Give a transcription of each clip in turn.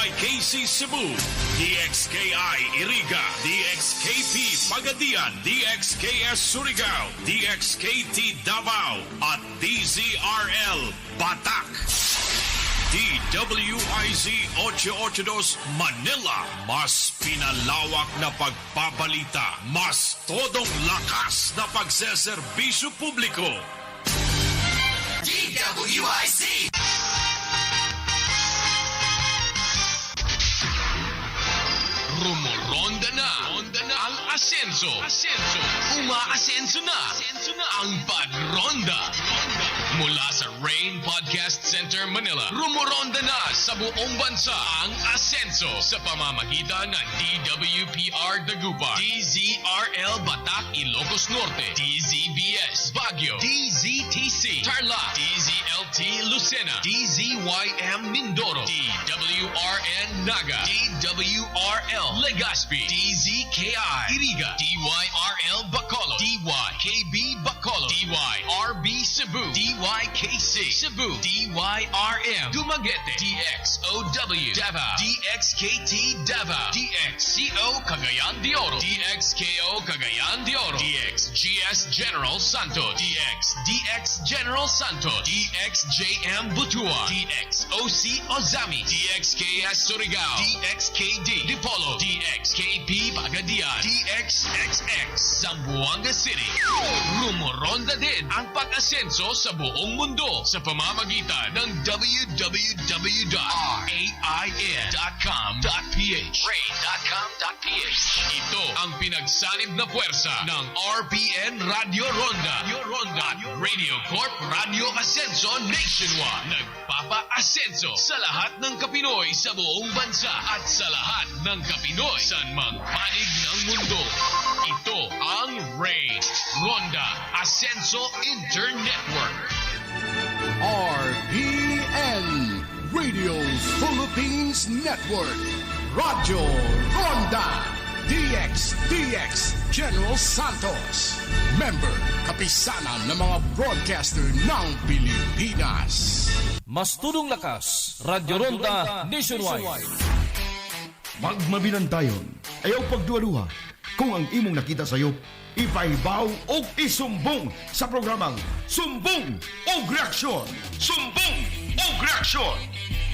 DYKC Cebu, DXKI Iriga, DXKP Pagadian, DXKS Surigao, DXKT Davao, at DZRL Batak. DWIZ 882 Manila, mas pinalawak na pagpabalita, mas todong lakas na pagseserbisyo publiko. DWIZ! Rumoronda na ang asenso. Umaasenso na ang pagronda. Mula sa Rain Podcast Center, Manila, rumoronda na sa buong bansa ang asenso sa pamamagitan ng DWPR Dagupan, DZRL Batak, Ilocos Norte, DZBS Baguio, DZTC Tarlac, DZLT Lucena, DZYM Mindoro, DWRN Naga, DWRL Legazpi, DZKI Iriga, DYRL Bacolod, DYKB Bacolod, DYRB Cebu, DYKC Cebu, DYRM Dumaguete, DXOW Davao, DXKT Davao, DXCO Cagayan de Oro, DXKO Cagayan de Oro, DXGS General Santos, DX General Santos, DXJM Butuan, DXOC Ozami, DXKS Surigao, DXKD Dipolo, DXKP Pagadian, DXXX Zamboanga City. Rumoronda din ang pag-asenso sa buong mundo sa pamamagitan ng www.rain.com.ph rain.com.ph. Ito ang pinagsanib na puwersa ng RPN Radio Ronda at Radio Corp Radio Asenso Nationwide. Nagpapa-asenso sa lahat ng Kapinoy sa buong bansa at sa lahat ng Kapinoy sa mang panig ng mundo. Ito ang Rain Ronda Asenso Internetwork. RPN Radio Philippines Network. Radyo Ronda DX General Santos. Member, kapisanan ng mga broadcaster ng Pilipinas. Mas tulong lakas, Radyo Ronda Nationwide. Magmabinantayon, ayaw pagduwa-duwa. Kung ang imong nakita sa'yo, ipaibaw o isumbong sa programang Sumbong o Reaksyon. Sumbong o Reaksyon!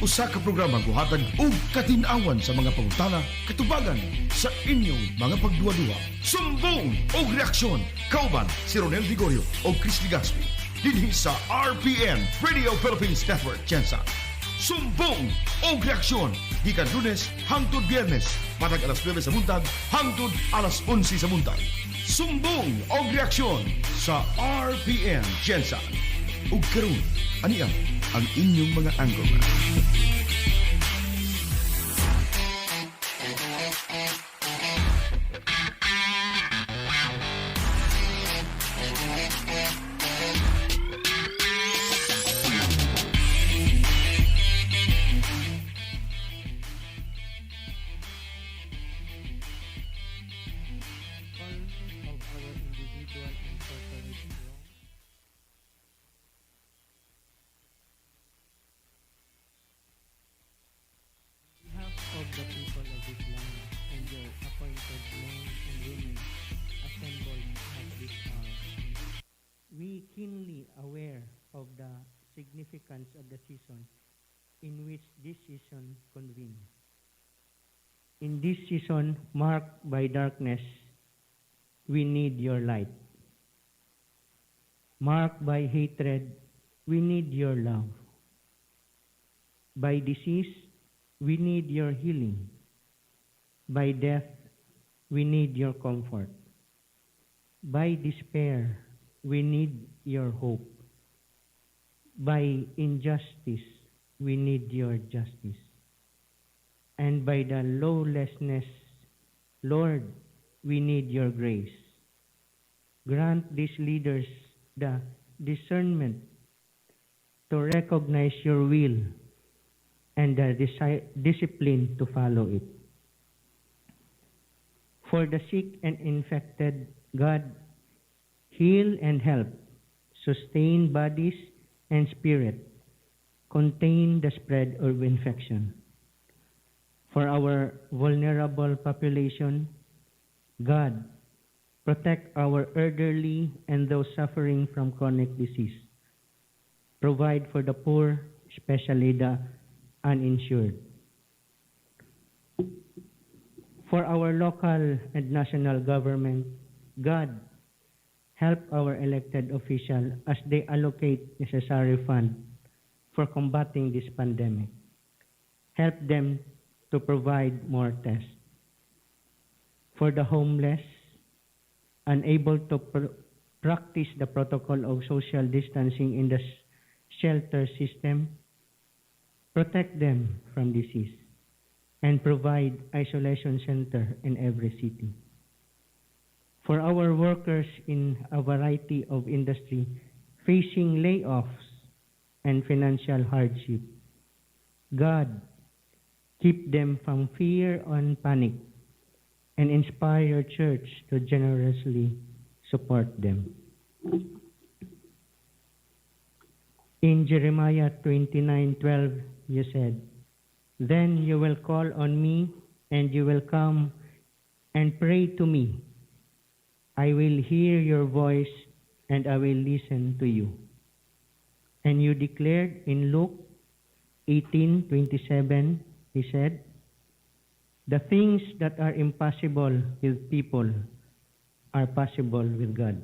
Usa ka programang buhatan o katinawan sa mga pangutana, katubagan sa inyong mga pagduwa-duwa. Sumbong o Reaksyon! Kauban si Ronel Vigorio o Chris Ligaspi. Dinhi sa RPN Radio Philippines Network, Jensa. Sumbong o Reaksyon, gikan Lunes hangtod Biyernes, matag alas 9 sa buntag hangtod alas 11 sa buntag. Sumbong o Reaksyon sa RPN Jensa. Ug karon, aniya ang inyong mga anchorman. Of the people of this land and your appointed men and women assembled at this hour. We keenly aware of the significance of the season in which this season convenes. In this season marked by darkness, we need your light. Marked by hatred, we need your love. By disease, we need your healing. By death, we need your comfort. By despair, we need your hope. By injustice, we need your justice. And by the lawlessness, Lord, we need your grace. Grant these leaders the discernment to recognize your will and the discipline to follow it. For the sick and infected, God, heal and help, sustain bodies and spirit, contain the spread of infection. For our vulnerable population, God, protect our elderly and those suffering from chronic disease. Provide for the poor, especially the uninsured. For our local and national government, God, help our elected officials as they allocate necessary funds for combating this pandemic. Help them to provide more tests. For the homeless, unable to practice the protocol of social distancing in the shelter system, protect them from disease and provide isolation center in every city. For our workers in a variety of industry facing layoffs and financial hardship, God, keep them from fear and panic and inspire your church to generously support them. In Jeremiah 29:12, you said, "Then you will call on me, and you will come and pray to me. I will hear your voice, and I will listen to you." And you declared in Luke 18:27, he said, "The things that are impossible with people are possible with God."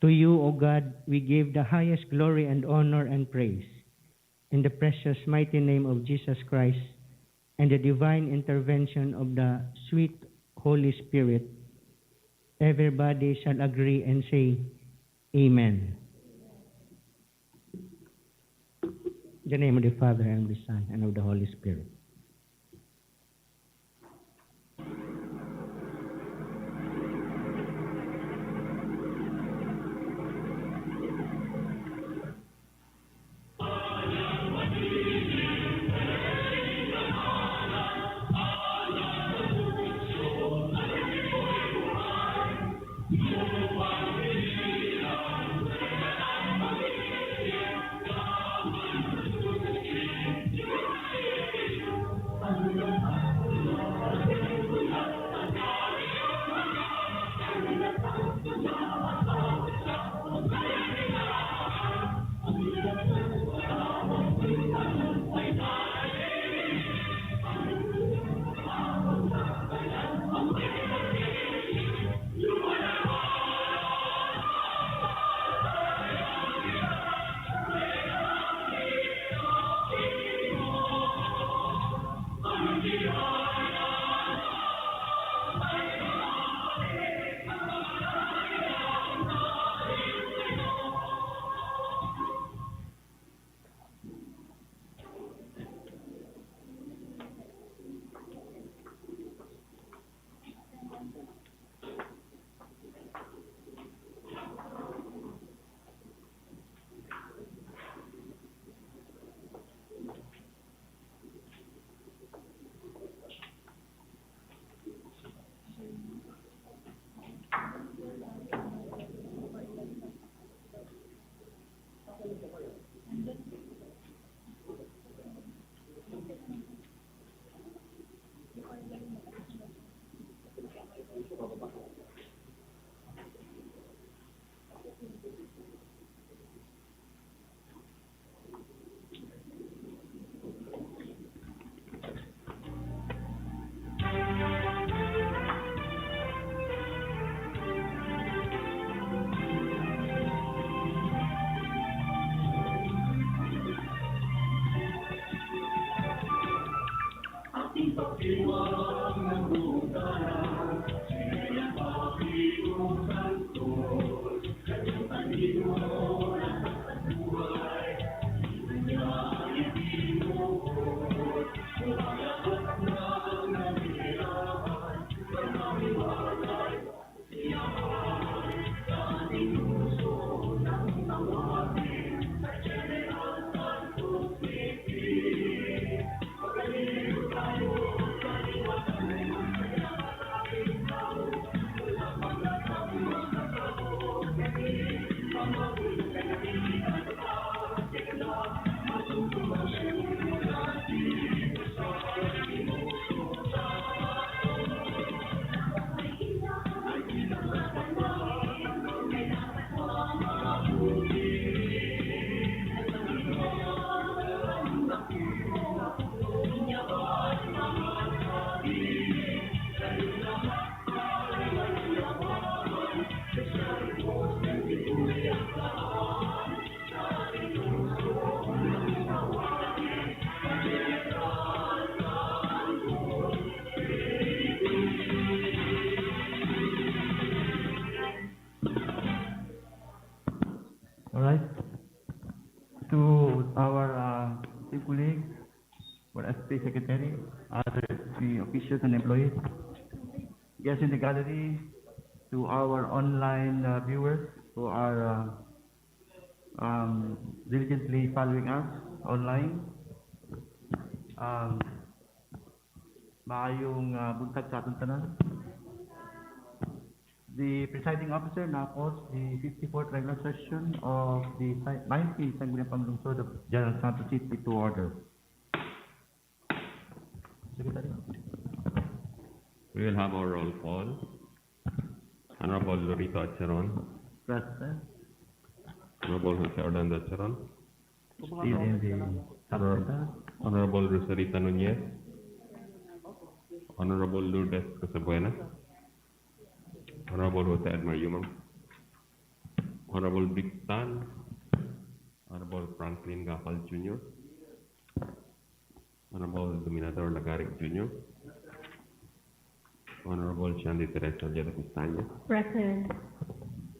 To you, O God, we give the highest glory and honor and praise in the precious mighty name of Jesus Christ and the divine intervention of the sweet Holy Spirit. Everybody shall agree and say, Amen. In the name of the Father, and of the Son, and of the Holy Spirit. for SP Secretary, other SP officials and employees, guests in the gallery, to our online viewers who are diligently following us online. Maayong buntag sa atong tanan. The presiding officer now calls the 54th regular session of the 19th Sangguniang Panglungsod of General Santos City to order. Secretary. We will have our roll call. Honorable Lorito Acheron, Present. Honorable Jose Orlando Acheron, Still in the subcommittee. Honorable Rosalita Nunez, Honorable Lourdes Casabuena, Honorable Jose Edmar Yumang, Honorable Vic Tan, Honorable Franklin Gafal Jr., Honorable Dominador Lagaric Jr., Honorable Shandy Teresa Jeda Pistanya, Present.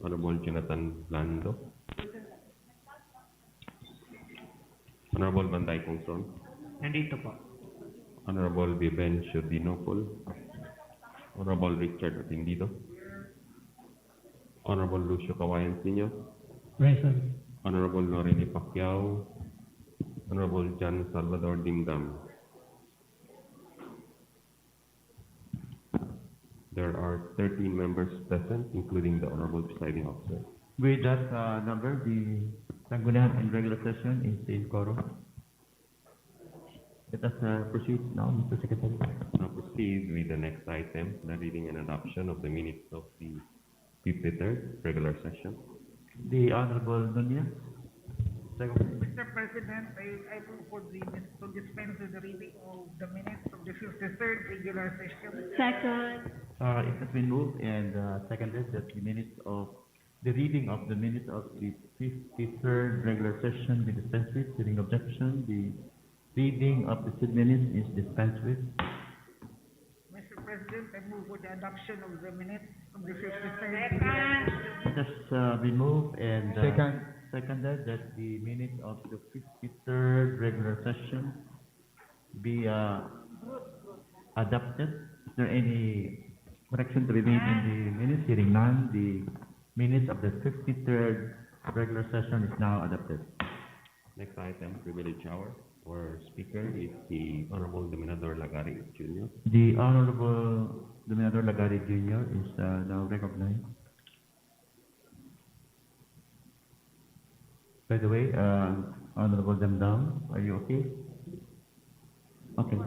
Honorable Jonathan Lando, Honorable Banday Kongson, Nandito po. Honorable Viven Shodinopol, Honorable Richard Atindido, Honorable Lucio Kawayan Sr., Present. Honorable Norini Pacquiao, Honorable John Salvador Dimdam. There are 13 members present, including the Honorable Presiding Officer. With that number, the Sangguniang and regular session is in quorum. Let us proceed now, Mr. Secretary. Now proceed with the next item, the reading and adoption of the minutes of the 53rd regular session. The Honorable Nunez. Secretary. Mr. President, I move for the to dispense with the reading of the minutes of the 53rd regular session. Second. It has been moved and seconded that the reading of the minutes of the 53rd regular session be dispensed with. Hearing objection, the reading of the said minutes is dispensed with. Mr. President, I move for the adoption of the minutes of the 53rd regular session. It has been moved and seconded that the minutes of the 53rd regular session be adopted. Is there any correction to be made in the minutes? Hearing none, the minutes of the 53rd regular session is now adopted. Next item, privilege hour. Our speaker is the Honorable Dominador Lagari Jr. The Honorable Dominador Lagari Jr. is now recognized. By the way, Honorable Damdam, are you okay? Okay.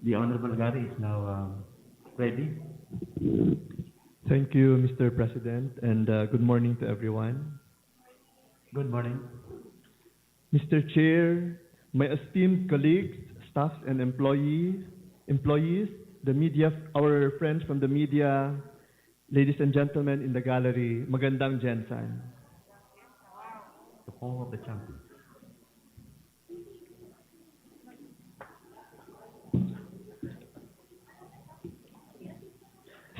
The Honorable Lagari is now ready. Thank you, Mr. President, and good morning to everyone. Good morning. Mr. Chair, my esteemed colleagues, staff, and employees, the media, our friends from the media, ladies and gentlemen in the gallery, magandang Jensen. The home of the champion.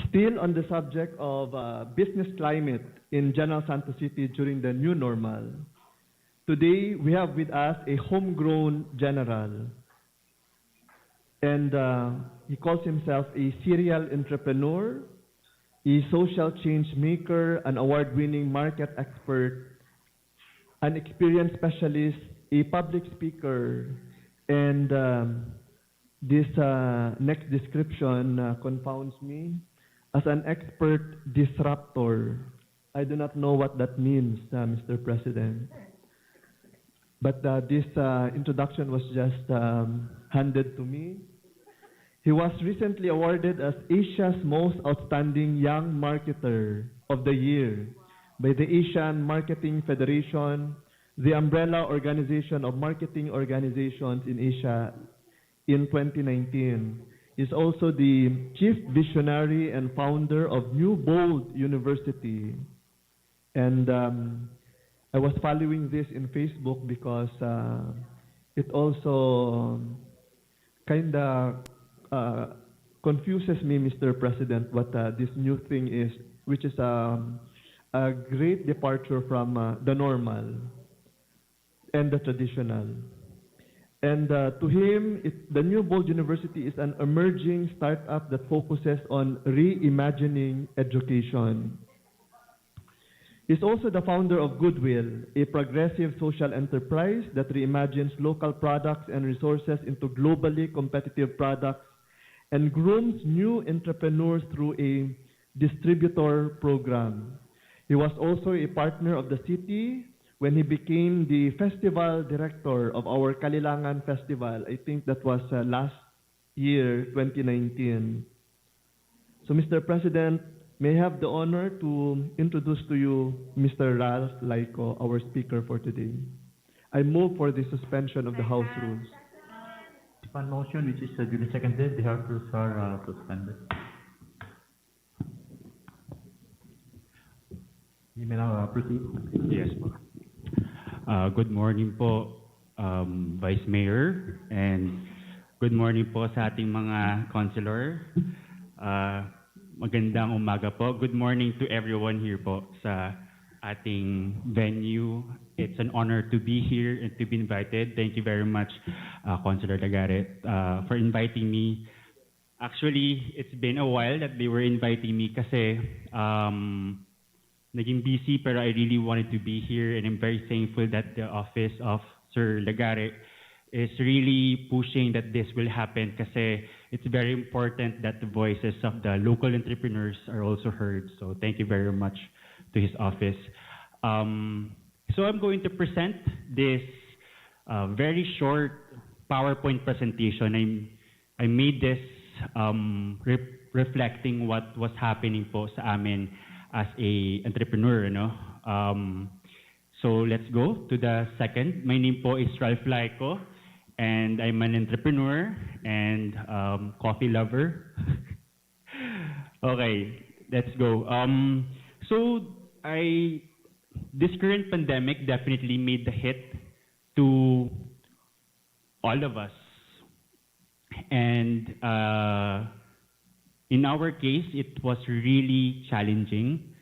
Still on the subject of business climate in General Santos City during the new normal, today we have with us a homegrown general, and he calls himself a serial entrepreneur, a social change maker, an award-winning market expert, an experienced specialist, a public speaker, and this next description confounds me, as an expert disruptor. I do not know what that means, Mr. President. But this introduction was just handed to me. He was recently awarded as Asia's Most Outstanding Young Marketer of the Year by the Asian Marketing Federation, the umbrella organization of marketing organizations in Asia, in 2019. He's also the chief visionary and founder of New Bold University. And I was following this in Facebook because it also kind of confuses me, Mr. President, what this new thing is, which is a great departure from the normal and the traditional. And to him, the New Bold University is an emerging startup that focuses on reimagining education. He's also the founder of Goodwill, a progressive social enterprise that reimagines local products and resources into globally competitive products and grooms new entrepreneurs through a distributor program. He was also a partner of the city when he became the festival director of our Kalilangan Festival. I think that was last year, 2019. So, Mr. President, may I have the honor to introduce to you Mr. Ralph Laico, our speaker for today. I move for the suspension of the House rules. One motion which is duly seconded, the House rules are suspended. You may now proceed. Yes po. Good morning po, Vice Mayor, and good morning po sa ating mga councilor. Magandang umaga po. Good morning to everyone here po sa ating venue. It's an honor to be here and to be invited. Thank you very much, Councilor Lagaret, for inviting me. Actually, it's been a while that they were inviting me kasi naging busy, pero I really wanted to be here, and I'm very thankful that the office of Sir Lagare is really pushing that this will happen kasi it's very important that the voices of the local entrepreneurs are also heard. So thank you very much to his office. So I'm going to present this very short PowerPoint presentation. I made this reflecting what was happening po sa amin as a entrepreneur, no? So let's go to the second. My name po is Ralph Laico, and I'm an entrepreneur and coffee lover. Okay, let's go. So this current pandemic definitely made the hit to all of us, and in our case, it was really challenging.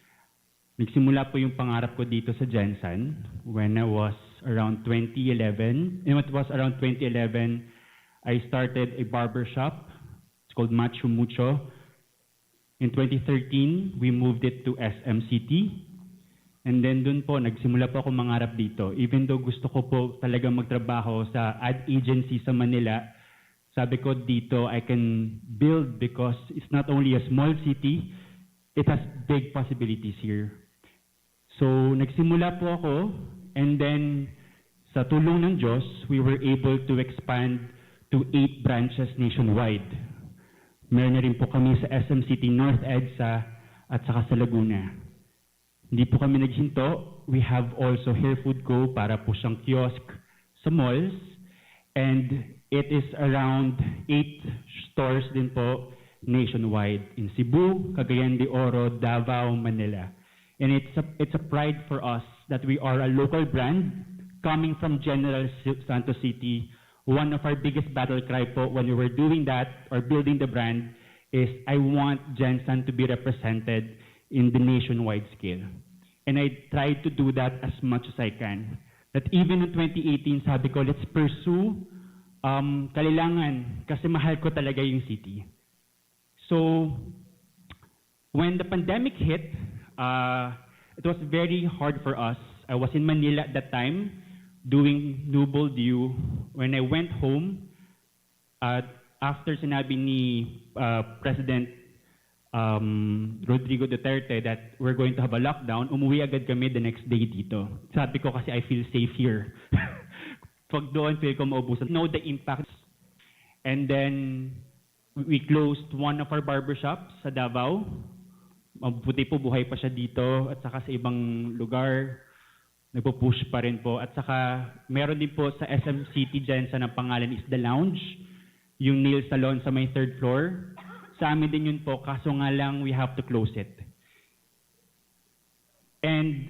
Nagsimula po yung pangarap ko dito sa Jensen when I was around 2011. And it was around 2011, I started a barber shop. It's called Macho Mucho. In 2013, we moved it to SMCT. And then dun po, nagsimula po ako mangarap dito. Even though gusto ko po talaga magtrabaho sa ad agency sa Manila, sabi ko dito, I can build because it's not only a small city, it has big possibilities here. So, nagsimula po ako, and then, sa tulong ng Diyos, we were able to expand to 8 branches nationwide. Meron na rin po kami sa SM City North EDSA at saka sa Laguna. Hindi po kami naghinto. We have also Hair Food Co. para po siyang kiosk sa malls. And it is around 8 stores din po nationwide in Cebu, Cagayan de Oro, Davao, Manila. And it's a pride for us that we are a local brand coming from General Santos City. One of our biggest battle cry po when we were doing that or building the brand is I want Jensen to be represented in the nationwide scale. And I tried to do that as much as I can. That even in 2018, sabi ko, let's pursue Kalilangan kasi mahal ko talaga yung city. So, when the pandemic hit, it was very hard for us. I was in Manila at that time doing Noble Dew. When I went home, after sinabi ni President Rodrigo Duterte that we're going to have a lockdown, umuwi agad kami the next day dito. Sabi ko kasi I feel safe here. Pag doon, feel ko maubusan. Know the impact. And then, we closed one of our barbershops sa Davao. Mabuti po, buhay pa siya dito. At saka sa ibang lugar, nagpo-push pa rin po. At saka, meron din po sa SM City Jensen ang pangalan is The Lounge. Yung nail salon sa may 3rd floor. Sa amin din yun po, kaso nga lang, we have to close it. And,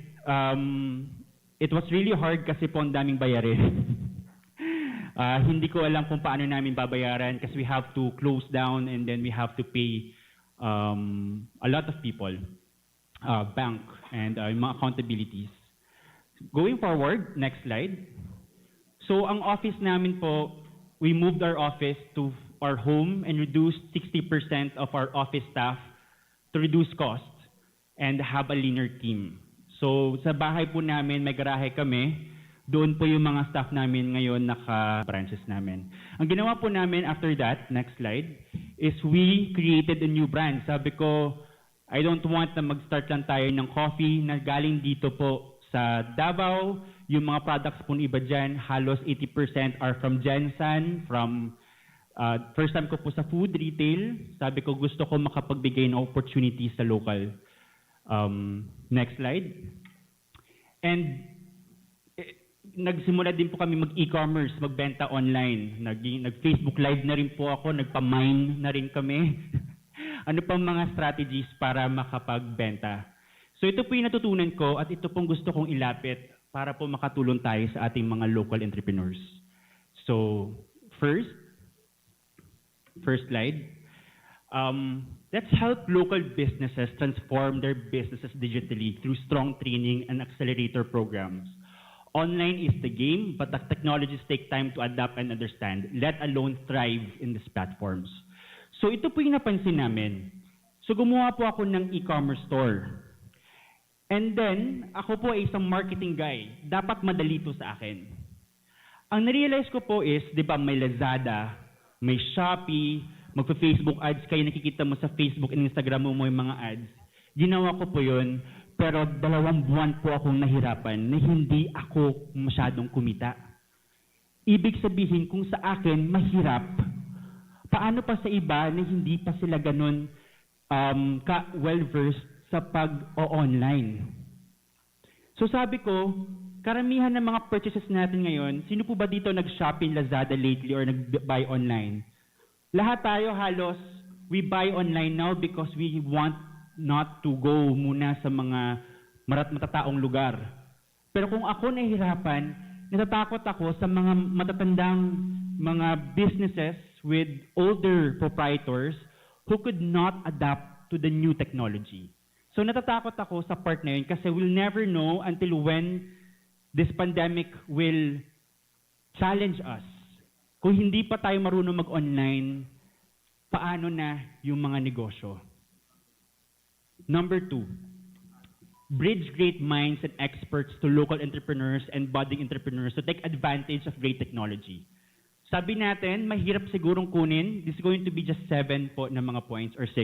it was really hard kasi po ang daming bayarin. Hindi ko alam kung paano namin babayaran kasi we have to close down and then we have to pay a lot of people, bank, and mga accountabilities. Going forward, next slide. So ang office namin po, we moved our office to our home and reduced 60% of our office staff to reduce costs and have a leaner team. So sa bahay po namin, may garahe kami. Doon po yung mga staff namin ngayon naka-branches namin. Ang ginawa po namin after that, next slide, is we created a new brand. Sabi ko, I don't want na mag-start lang tayo ng coffee na galing dito po sa Davao. Yung mga products po iba dyan, halos 80% are from Jensen, from first time ko po sa food retail. Sabi ko gusto ko makapagbigay ng opportunities sa local. Next slide. And nagsimula din po kami mag-e-commerce, magbenta online. Nag-Facebook Live na rin po ako, nagpa-mine na rin kami. Ano pang mga strategies para makapagbenta. So ito po yung natutunan ko at ito pong gusto kong ilapit para po makatulong tayo sa ating mga local entrepreneurs. So first slide. Let's help local businesses transform their businesses digitally through strong training and accelerator programs. Online is the game, but the technologies take time to adapt and understand, let alone thrive in these platforms. So ito po yung napansin namin. So gumawa po ako ng e-commerce store. And then, ako po ay isang marketing guy. Dapat madali to sa akin. Ang narealize ko po is, di ba may Lazada, may Shopee, magpa-Facebook ads, kayo nakikita mo sa Facebook and Instagram mo yung mga ads. Ginawa ko po yun, pero 2 buwan po akong nahirapan na hindi ako masyadong kumita. Ibig sabihin, kung sa akin mahirap, paano pa sa iba na hindi pa sila ganun well-versed sa pag-online? So sabi ko, karamihan ng mga purchases natin ngayon, sino po ba dito nag-shopping Lazada lately or nag-buy online? Lahat tayo halos, we buy online now because we want not to go muna sa mga matataong lugar. Pero kung ako nahihirapan, natatakot ako sa mga matatandang mga businesses with older proprietors who could not adapt to the new technology. So natatakot ako sa part na yun kasi we'll never know until when this pandemic will challenge us. Kung hindi pa tayo marunong mag-online, paano na yung mga negosyo? Number 2, bridge great minds and experts to local entrepreneurs and budding entrepreneurs to take advantage of great technology. Sabi natin, mahirap sigurong kunin. This is going to be just 7 po na mga points or 6.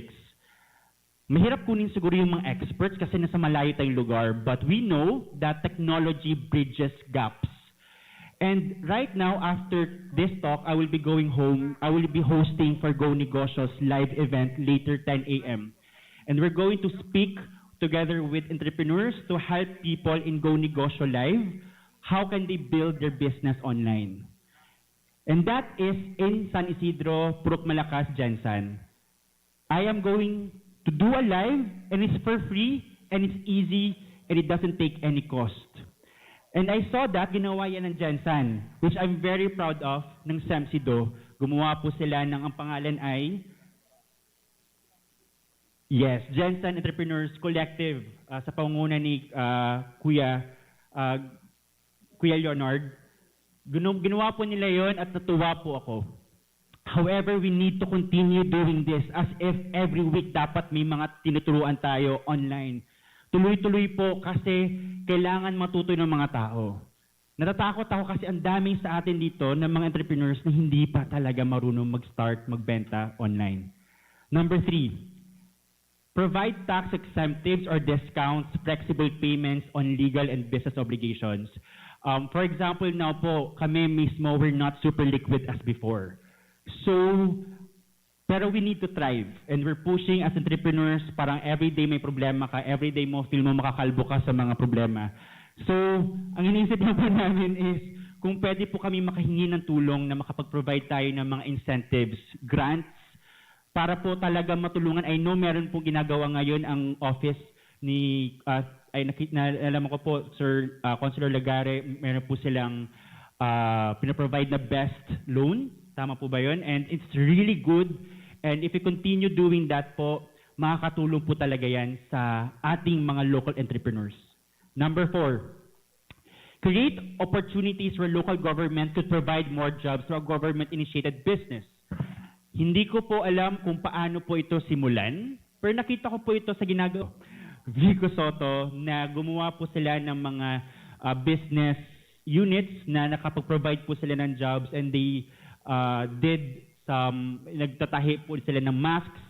Mahirap kunin siguro yung mga experts kasi nasa malayo tayong lugar. But we know that technology bridges gaps. And right now, after this talk, I will be going home. I will be hosting for Go Negosyo's live event later 10 a.m. And we're going to speak together with entrepreneurs to help people in Go Negosyo Live. How can they build their business online? And that is in San Isidro, Purok Malakas, Jensen. I am going to do a live, and it's for free, and it's easy, and it doesn't take any cost. And I saw that, ginawa yan ng Jensen, which I'm very proud of, ng SEMSIDO. Gumawa po sila ng, ang pangalan ay, yes, Jensen Entrepreneurs Collective, sa pangunguna ni Kuya Leonard. Ginawa po nila yon at natuwa po ako. However, we need to continue doing this as if every week dapat may mga tinuturuan tayo online. Tuloy-tuloy po kasi kailangan matuto ng mga tao. Natatakot ako kasi ang daming sa atin dito ng mga entrepreneurs na hindi pa talaga marunong mag-start, magbenta online. Number 3, provide tax exemptives or discounts, flexible payments on legal and business obligations. For example, now po, kami mismo, we're not super liquid as before. So, pero we need to thrive. And we're pushing as entrepreneurs, parang everyday may problema ka, everyday mo feel mo makakalbo ka sa mga problema. So, ang iniisip na po namin is, kung pwede po kami makahingi ng tulong na makapag-provide tayo ng mga incentives, grants, para po talaga matulungan. I know meron pong ginagawa ngayon ang office ni, alam ko po, Sir Consular Lagare, meron po silang pinaprovide na best loan. Tama po ba yun? And it's really good. And if we continue doing that po, makakatulong po talaga yan sa ating mga local entrepreneurs. Number 4, create opportunities where local government could provide more jobs through a government-initiated business. Hindi ko po alam kung paano po ito simulan, pero nakita ko po ito sa ginagawa Vico Soto na gumawa po sila ng mga business units na nakapag-provide po sila ng jobs, and they did some, nagtatahi po sila ng masks,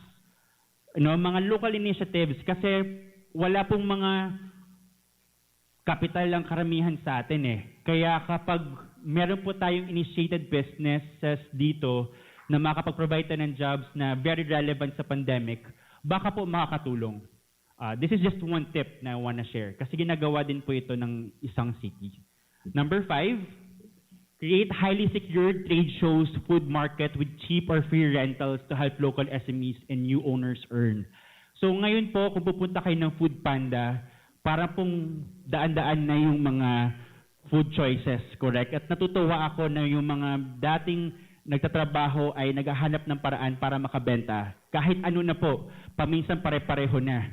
mga local initiatives, kasi wala pong mga capital lang karamihan sa atin eh. Kaya kapag meron po tayong initiated businesses dito na makapag-provide ng jobs na very relevant sa pandemic, baka po makakatulong. This is just one tip na I wanna share kasi ginagawa din po ito ng isang city. Number 5, create highly secured trade shows, food market with cheap or free rentals to help local SMEs and new owners earn. So ngayon po, kung pupunta kayo ng Food Panda, para pong daan-daan na yung mga food choices, correct? At natutuwa ako na yung mga dating nagtatrabaho ay naghahanap ng paraan para makabenta. Kahit ano na po, paminsan pare-pareho na.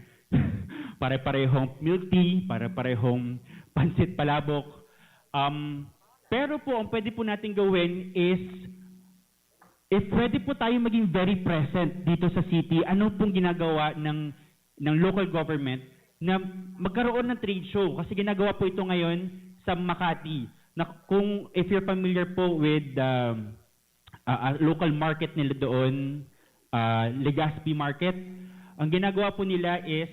Pare-parehong milk tea, pare-parehong pansit palabok. Pero po, ang pwede po natin gawin is, if pwede po tayo maging very present dito sa city, ano pong ginagawa ng local government na magkaroon ng trade show, kasi ginagawa po ito ngayon sa Makati. Na kung if you're familiar po with a local market nila doon, Legazpi Market, ang ginagawa po nila is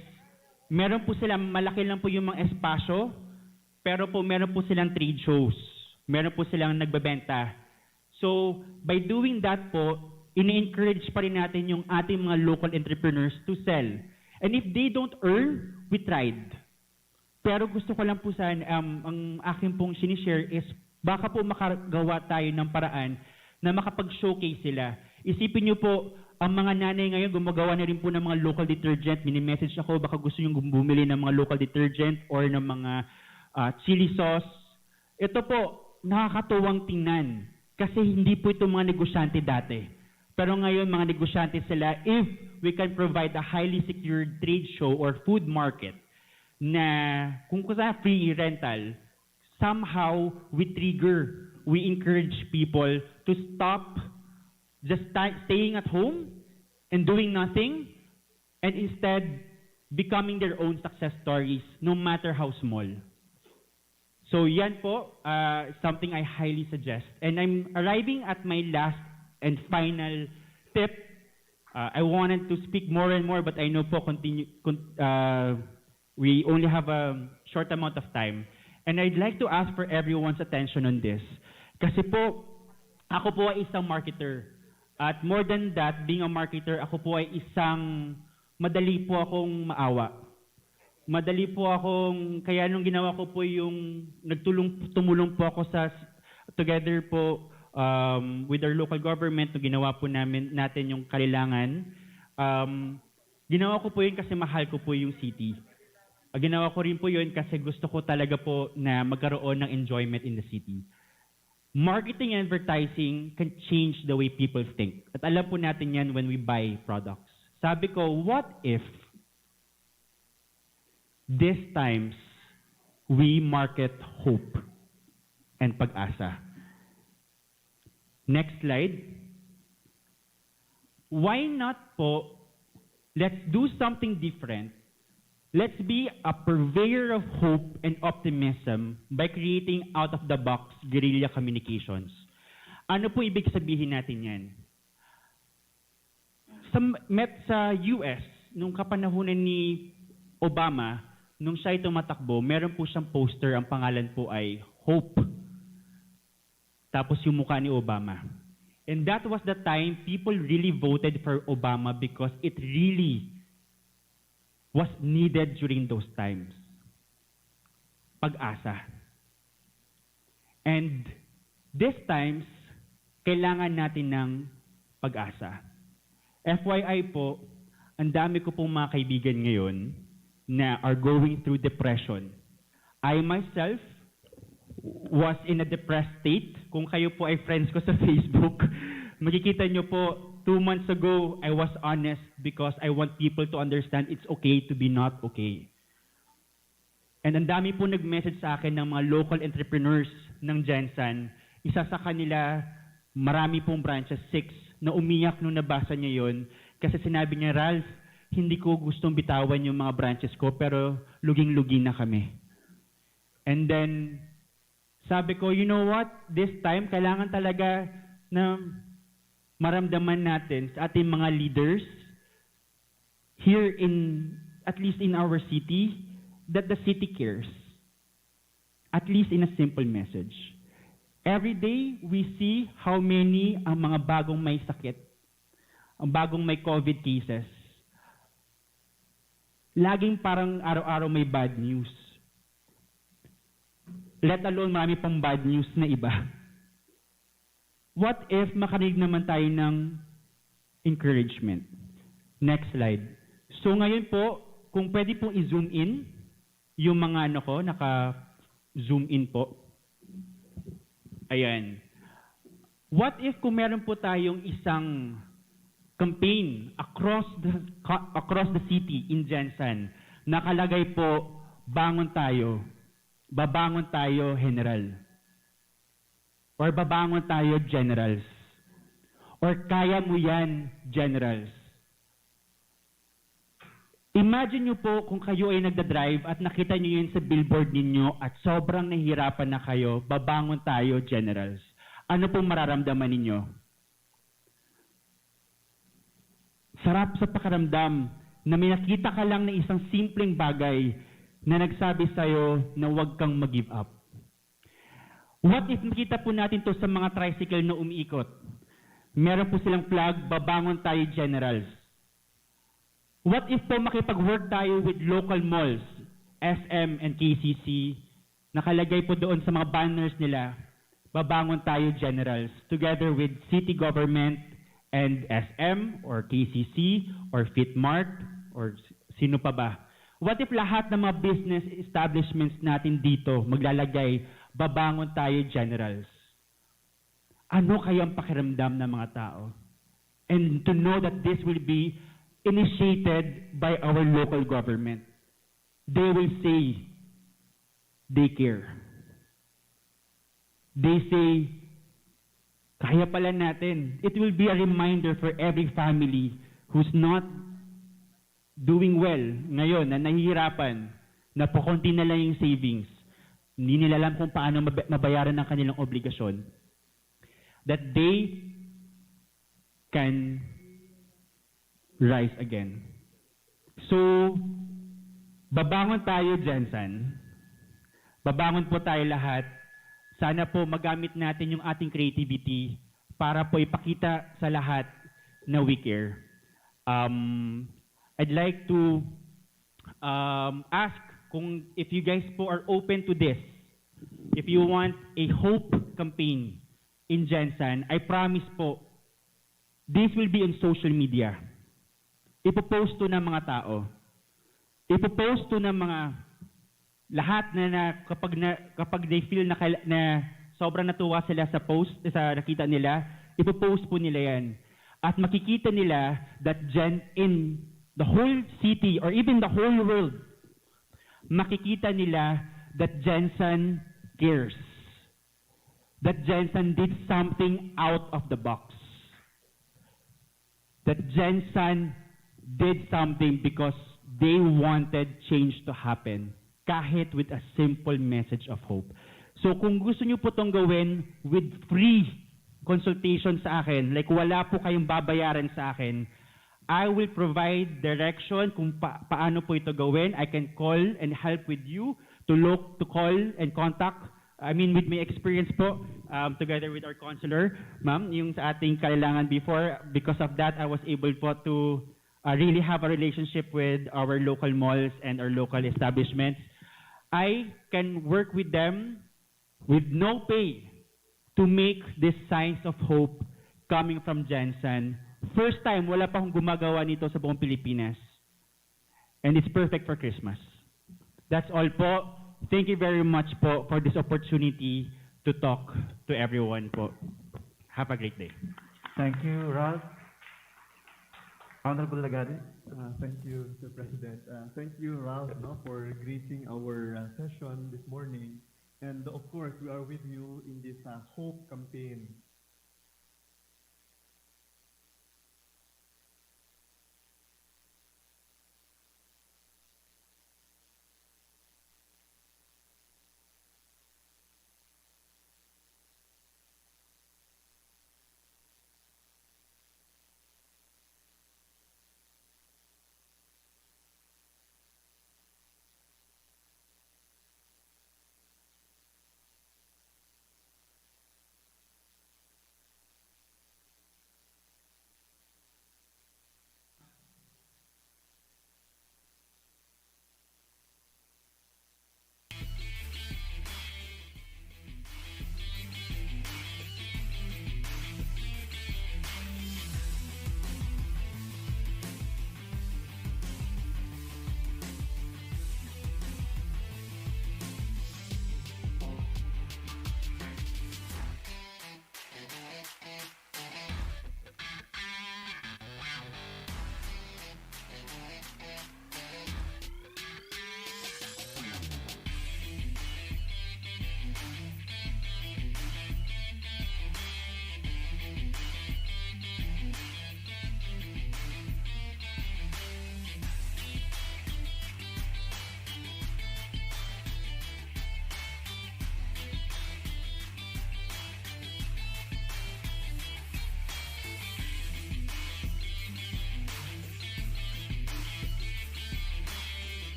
meron po sila, malaki lang po yung mga espasyo, pero po meron po silang trade shows. Meron po silang nagbebenta. So, by doing that po, ini-encourage pa rin natin yung ating mga local entrepreneurs to sell. And if they don't earn, we tried. Pero gusto ko lang po ang aking pong sinishare is baka po makagawa tayo ng paraan na makapag-showcase sila. Isipin niyo po, ang mga nanay ngayon gumagawa na rin po ng mga local detergent. Mini-message ako, baka gusto nyo bumili ng mga local detergent or ng mga chili sauce. Ito po, nakakatuwang tingnan. Kasi hindi po ito mga negosyante dati. Pero ngayon, mga negosyante sila, if we can provide a highly secured trade show or food market na kung kusa free rental, somehow we encourage people to stop just staying at home and doing nothing, and instead becoming their own success stories, no matter how small. So yan po, something I highly suggest. And I'm arriving at my last and final tip. I wanted to speak more and more, but I know po we only have a short amount of time. And I'd like to ask for everyone's attention on this. Kasi po, ako po ay isang marketer. At more than that, being a marketer, ako po ay madali po akong maawa. Madali po akong, kaya nung ginawa ko po yung, tumulong po ako together po with our local government, nung ginawa po natin yung kailangan. Ginawa ko po yun kasi mahal ko po yung city. Ginawa ko rin po yun kasi gusto ko talaga po na magkaroon ng enjoyment in the city. Marketing and advertising can change the way people think. At alam po natin yan when we buy products. Sabi ko, what if these times we market hope and pag-asa? Next slide. Why not po, let's do something different. Let's be a purveyor of hope and optimism by creating out-of-the-box guerrilla communications. Ano po ibig sabihin natin yan? Sa US, nung kapanahunan ni Obama, nung siya tumatakbo, meron po siyang poster, ang pangalan po ay Hope. Tapos yung mukha ni Obama. And that was the time people really voted for Obama because it really was needed during those times. Pag-asa. And these times, kailangan natin ng pag-asa. FYI po, ang dami ko pong mga kaibigan ngayon na are going through depression. I myself was in a depressed state. Kung kayo po ay friends ko sa Facebook, makikita nyo po, 2 months ago, I was honest because I want people to understand it's okay to be not okay. And ang dami po nag-message sa akin ng mga local entrepreneurs ng Jensen. Isa sa kanila, marami pong branches, 6, na umiyak nung nabasa niya yon. Kasi sinabi niya, Ralph, hindi ko gustong bitawan yung mga branches ko, pero luging-lugi na kami. And then, sabi ko, you know what? This time, kailangan talaga na maramdaman natin sa ating mga leaders here in, at least in our city, that the city cares. At least in a simple message. Every day, we see how many ang mga bagong may sakit, ang bagong may COVID cases. Laging parang araw-araw may bad news. Let alone marami pang bad news na iba. What if makarinig naman tayo ng encouragement? Next slide. So ngayon po, kung pwede pong i-zoom in, yung mga naka-zoom in po. Ayan. What if kung meron po tayong isang campaign across the city in Jensen, nakalagay po, bangon tayo, babangon tayo general. Or babangon tayo generals. Or kaya mo yan generals. Imagine nyo po kung kayo ay nagdadrive at nakita nyo yun sa billboard ninyo at sobrang nahihirapan na kayo, babangon tayo, generals. Ano pong mararamdaman ninyo? Sarap sa pakaramdam na may nakita ka lang na isang simpleng bagay na nagsabi sa'yo na huwag kang mag-give up. What if makita po natin to sa mga tricycle na umiikot? Meron po silang flag, babangon tayo, generals. What if po makipag-work tayo with local malls, SM and KCC, nakalagay po doon sa mga banners nila, babangon tayo generals, together with city government and SM or KCC or Fitmart or sino pa ba? What if lahat ng mga business establishments natin dito maglalagay, babangon tayo generals? Ano kayang pakiramdam ng mga tao? And to know that this will be initiated by our local government. They will say, they care. They say, kaya pala natin. It will be a reminder for every family who's not doing well ngayon, na nahihirapan, na pakunti na lang yung savings, hindi nila alam kung paano mabayaran ang kanilang obligasyon, that they can rise again. So, babangon tayo, Jensen. Babangon po tayo lahat. Sana po magamit natin yung ating creativity para po ipakita sa lahat na we care. I'd like to ask kung if you guys po are open to this, if you want a hope campaign in Jensen, I promise po, this will be on social media. Ipopost to ng mga tao. Ipopost to ng mga lahat na kapag they feel na sobrang natuwa sila sa post, sa nakita nila, ipopost po nila yan. At makikita nila that in the whole city or even the whole world, makikita nila that Jensen cares. That Jensen did something out of the box. That Jensen did something because they wanted change to happen, kahit with a simple message of hope. So kung gusto niyo po itong gawin with free consultation sa akin, like wala po kayong babayaran sa akin, I will provide direction kung paano po ito gawin. I can call and help with you to call and contact. I mean, with my experience po, together with our counselor, ma'am, yung sa ating kailangan before, because of that, I was able po to really have a relationship with our local malls and our local establishments. I can work with them with no pay to make these signs of hope coming from Jensen. First time, wala pa akong gumagawa nito sa buong Pilipinas. And it's perfect for Christmas. That's all po. Thank you very much po for this opportunity to talk to everyone po. Have a great day. Thank you, Ralph. Honorable Lagari. Thank you, Mr. President. Thank you, Ralph, for greeting our session this morning. And of course, we are with you in this hope campaign.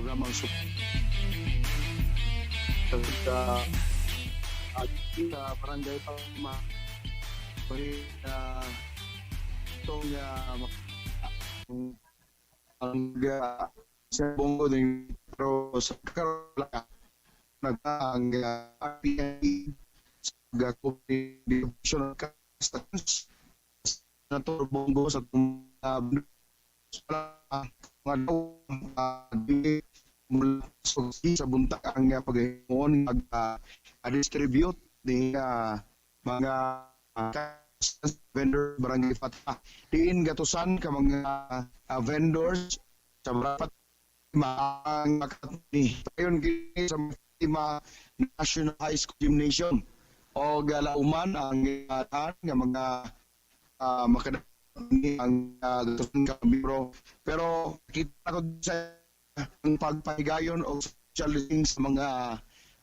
programang sa barangay Pama itong ang sa bongo din pero sa karala ang RPN sa coordination customs na to bongo sa mula sa buntak ang pag-iwan distribute ni mga vendor barangay Fatah. Diin gatusan ka mga vendors sa Barapat ang makatni. Payon gini sa Fatima National High School Gymnasium o galauman ang nga mga makadani ang gatusan ka biro. Pero kita ko sa ang pagpahigayon o social distancing sa mga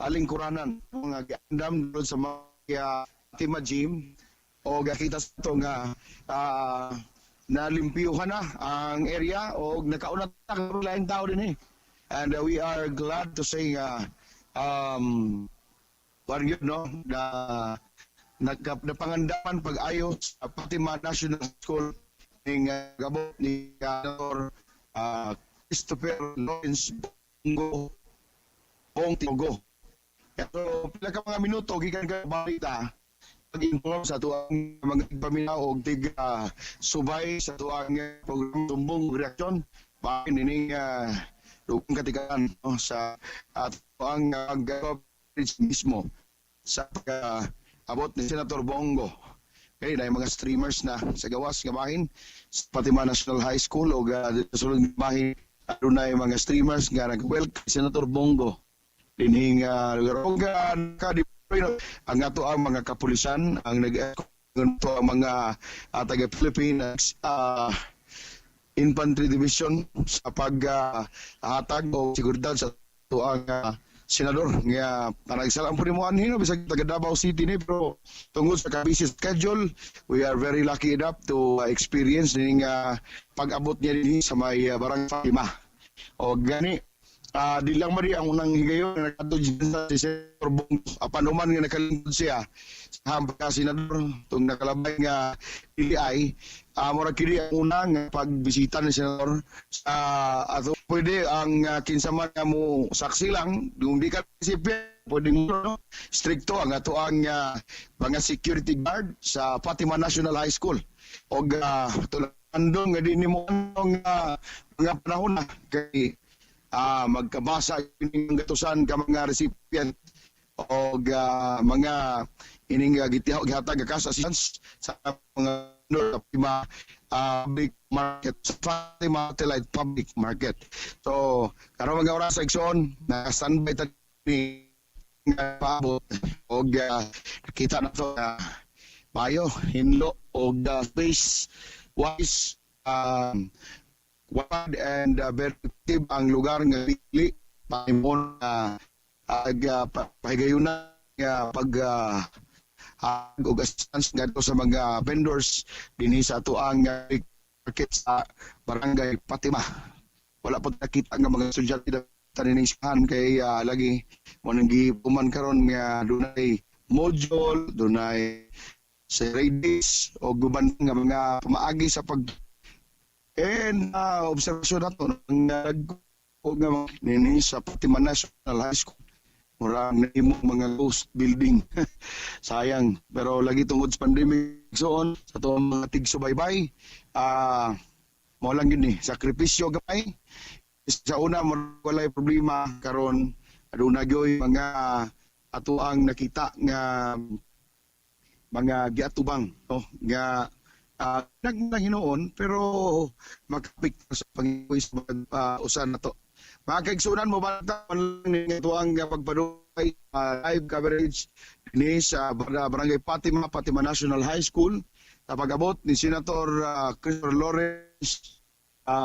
lingkuranan, mga gandam doon sa mga Fatima Gym o gakita sa ito nga nalimpiyuhan na ang area o nakaunat na laing tao din eh. And we are glad to say napangandaman pag-ayos sa Fatima National School ng gabot ni Christopher Lawrence Bong Tinogo. So, pila ka mga minuto, gikan ka balita, pag-inform sa tuang mga paminaw o subay sa tuang program Sumbong Reaksyon, pakin nining lukong katikaan sa tuang coverage mismo sa abot ni Senator Bongo. Kaya na yung mga streamers na sa gawas nga bahin sa Fatima National High School o sulod nga bahin na yung mga streamers nga nag-welcome Senator Bongo. Dining lugar ang ato ang mga kapulisan ang nag-to ang mga taga-Philippines Infantry Division sa paghatag o seguridad sa ato ang senador nga panagsalaan po ni mo anhin bisag taga Davao City ni pero tungod sa busy schedule we are very lucky enough to experience ning pag-abot niya din sa may barangay Fatima o gani di lang mari ang unang higayon na nakatudyan sa si Senator Bong panuman nga nakalingkod siya sa hambang senador tung nakalabay nga DI mura kini ang unang pagbisita ni senador sa ato pwede ang kinsaman nga mo saksi lang kung di ka resipyen pwede no stricto ang ato ang mga security guard sa Fatima National High School og andong nga di nimo mga panahon na kay magkabasa ining gatusan ka mga recipient o mga ining gihatag ka assistance sa mga public market Fatima public market. So karon mga oras sa igsoon na standby ta ni paabot og nakita na to bayo hinlo og space wise wide and very active ang lugar nga pili paimon pahigayuna nga pag og assistance ngadto sa mga vendors dinhi sa tuang market sa barangay Fatima. Wala po nakita nga mga estudyante tanining sihan kay lagi mo nang gipuman karon nga dunay module, dunay Saturdays o guban nga mga pamaagi sa pag observasyon nato nga nini sa Fatima National High School murang nahimong mga ghost building sayang pero lagi tungod sa pandemic soon sa to mga tigsubaybay mo lang yun sakripisyo gamay sa una walay problema karon aduna gyoy mga atuang nakita nga mga giatubang nga naghinoon pero magkapik sa pag-iwis usan na to. Mga kaigsunan mo ba ito ang pagpaduay live coverage ni sa barangay Fatima National High School sa pag-abot ni Senator Christopher Lawrence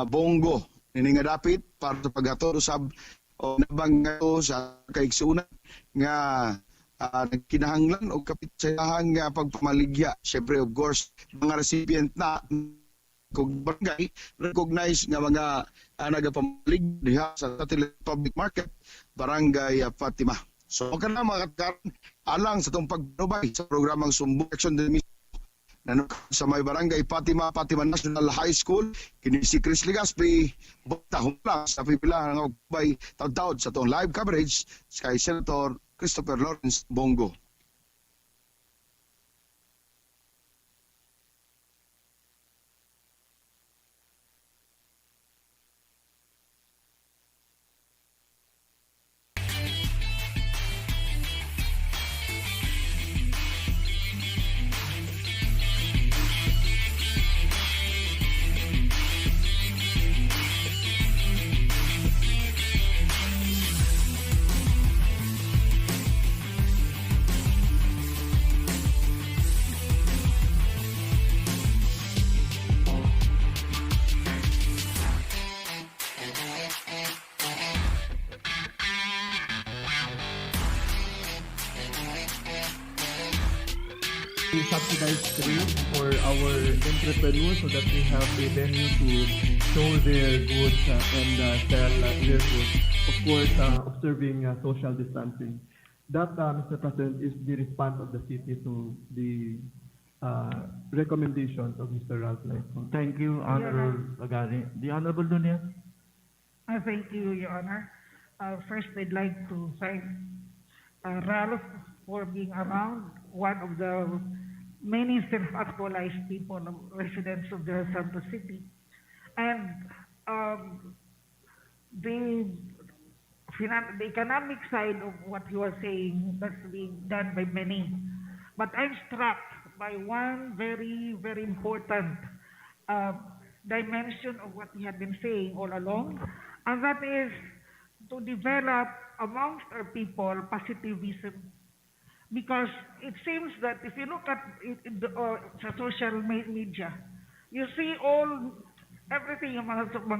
Bongo nini nga dapit para sa paghatod usab o nabang sa kaigsunan nga nagkinahanglan o kapit sa ihang pagpamaligya. Siyempre, of course, mga recipient na kung barangay, recognize nga mga nagapamalig diha sa Satellite Public Market, Barangay Fatima. So kana mga karon alang sa itong pagpapalubay sa programang Sumbong Action sa may Barangay Fatima National High School, kini si Chris Legaspi butahon lang sa pipila nga magbay taud-taud sa itong live coverage kay Senator Christopher Lawrence Bongo. We subsidize trade for our entrepreneurs so that we have a venue to show their goods and sell their goods. Of course, observing social distancing. That, Mr. President, is the response of the city to the recommendations of Mr. Ralph Laico. Thank you, Honorable Agari. The Honorable Nunez. Thank you, Your Honor. First, I'd like to thank Ralph for being around, one of the many self-actualized people, residents of the Santos City. And the economic side of what you are saying, that's being done by many. But I'm struck by one very, very important dimension of what he had been saying all along, and that is to develop amongst our people positivism. Because it seems that if you look at sa social media, you see everything, yung mga tawag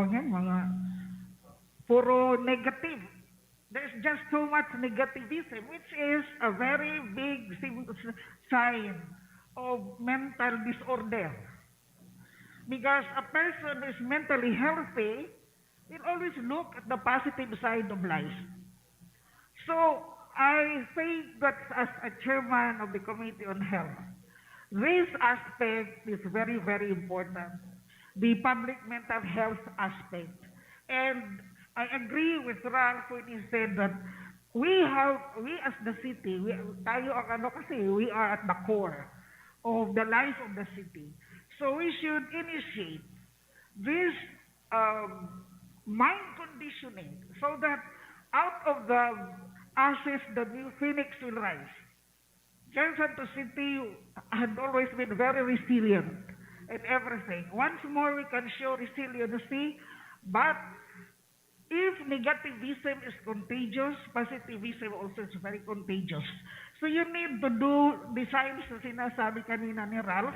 yan, mga puro negative. There's just so much negativism, which is a very big sign of mental disorder. Because a person who is mentally healthy will always look at the positive side of life. So, I think that as a chairman of the Committee on Health, this aspect is very, very important. The public mental health aspect. And I agree with Ralph when he said that we as the city, we are at the core of the life of the city. So we should initiate this mind conditioning so that out of the ashes, the new phoenix will rise. Santos City had always been very resilient in everything. Once more, we can show resiliency, but if negativism is contagious, positivism also is very contagious. So you need to do the signs na sinasabi kanina ni Ralph.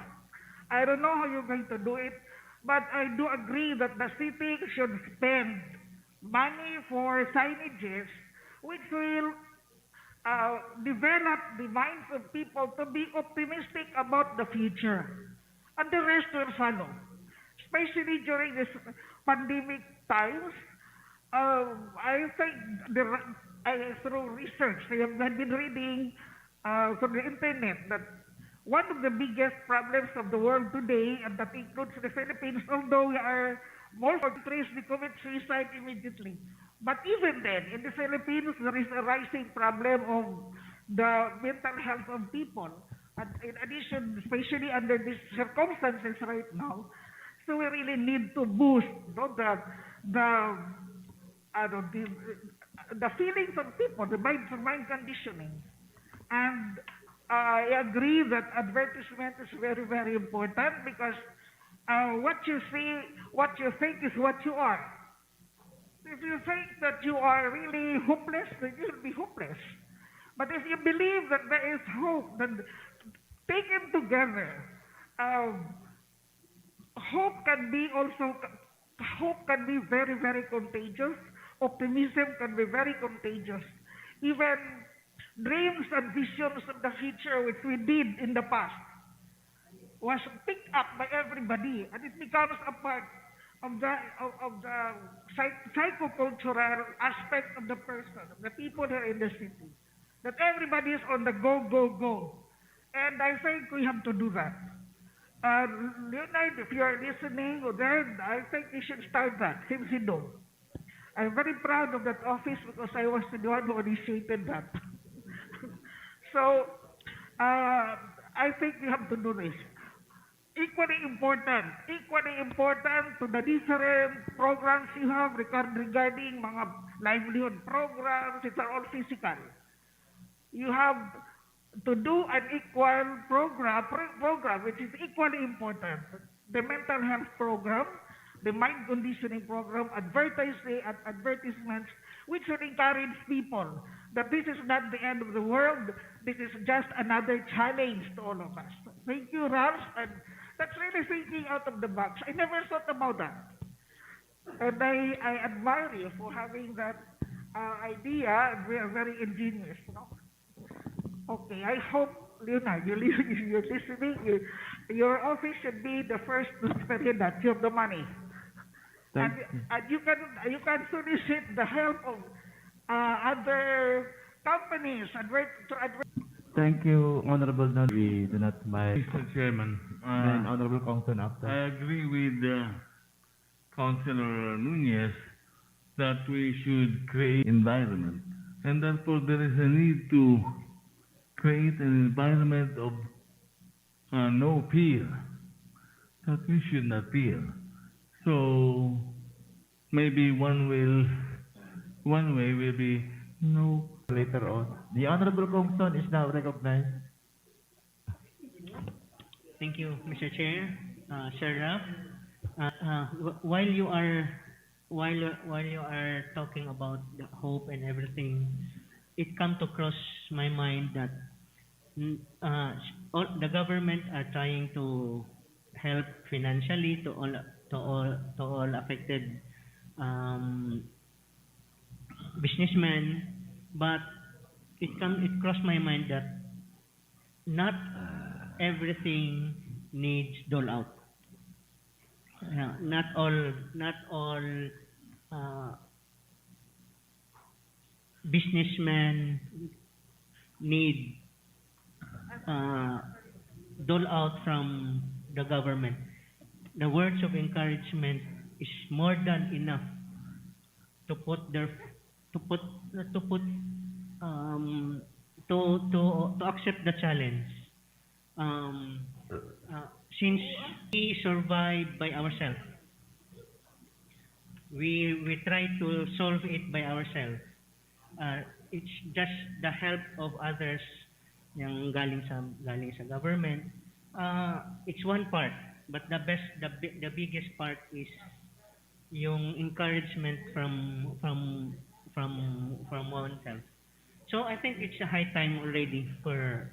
I don't know how you're going to do it, but I do agree that the city should spend money for signages which will develop the minds of people to be optimistic about the future. And the rest will follow. Especially during this pandemic times, I think through research, I have been reading from the internet that one of the biggest problems of the world today, and that includes the Philippines, although we are more countries, we commit suicide immediately. But even then, in the Philippines, there is a rising problem of the mental health of people. And in addition, especially under these circumstances right now, so we really need to boost the feelings of people, the mind conditioning. And I agree that advertisement is very, very important because what you see, what you think is what you are. If you think that you are really hopeless, then you'll be hopeless. But if you believe that there is hope, then taken together, hope can be very, very contagious. Optimism can be very contagious. Even dreams and visions of the future, which we did in the past, was picked up by everybody, and it becomes a part of the psychocultural aspect of the person, of the people here in the city. That everybody is on the go, go, go. And I think we have to do that. Leonard, if you are listening, then I think you should start that, Himsido. I'm very proud of that office because I was the one who initiated that. So, I think we have to do this. Equally important to the different programs you have regarding mga livelihood programs, which are all physical. You have to do an equal program which is equally important. The mental health program, the mind conditioning program, advertisements, which will encourage people that this is not the end of the world, this is just another challenge to all of us. Thank you, Ralph, and that's really thinking out of the box. I never thought about that. And I admire you for having that idea, and we are very ingenious, you know. Okay, I hope, Leonard, you're listening, your office should be the first to spend that. You have the money. And you can solicit the help of other companies. Thank you, Honorable Nod. We do not mind. Mr. Chairman, And Honorable Councilman after. I agree with Councilor Nunez that we should create environment, and therefore there is a need to create an environment of no fear, that we should not fear. So maybe one way will be no. Later on. The Honorable Councilman is now recognized. Thank you, Mr. Chair. Sir Raf, while you are talking about the hope and everything, it come to cross my mind that the government are trying to help financially to all affected businessmen, but it crossed my mind that not everything needs dole out. Not all businessmen need dole out from the government. The words of encouragement is more than enough to accept the challenge. Since we survive by ourselves, we try to solve it by ourselves. It's just the help of others, yung galing sa government. It's one part, but the biggest part is yung encouragement from oneself. So I think it's a high time already for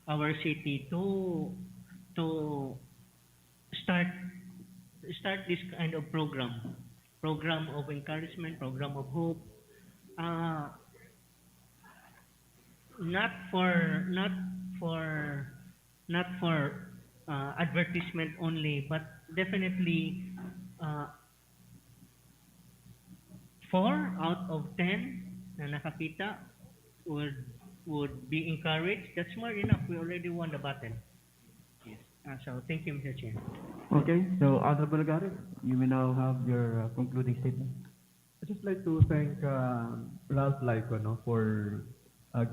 our city to start this kind of program of encouragement, program of hope. Not for advertisement only, but definitely 4 out of 10 na nakakita would be encouraged. That's more enough. We already won the battle. Yes. So thank you, Mr. Chair. Okay, so Honorable Garrett, you may now have your concluding statement. I'd just like to thank Ralph Laico for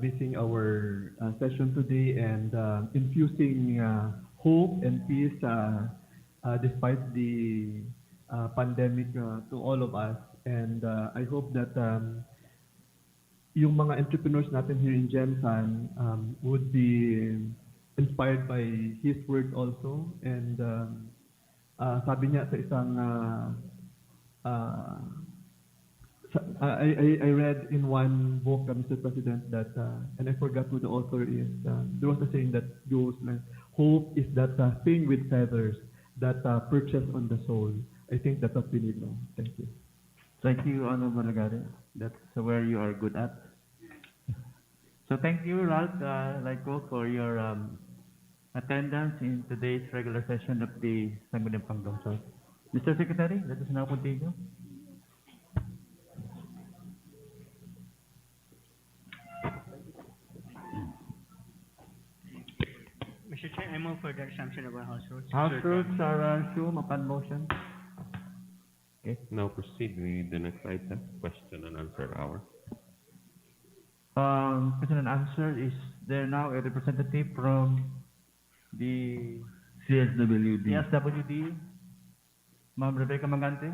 gracing our session today and infusing hope and peace despite the pandemic to all of us. And I hope that yung mga entrepreneurs natin here in Gensan would be inspired by his word also. And sabi niya sa isang I read in one book, Mr. President, that and I forgot who the author is. There was a saying that goes like, "Hope is that thing with feathers that perches on the soul." I think that's what we need now. Thank you. Thank you, Honorable Garrett. That's where you are good at. So thank you, Ralph Laico, for your attendance in today's regular session of the Sangguniang Pangdong. Mr. Secretary, let us now continue. Mr. Chair, I move for the resumption of our House rules. House rules are assumed upon motion. Okay, now proceed with the next item, question and answer hour. Question and answer, is there now a representative from the CSWD. CSWD? Ma'am Rebecca Magante?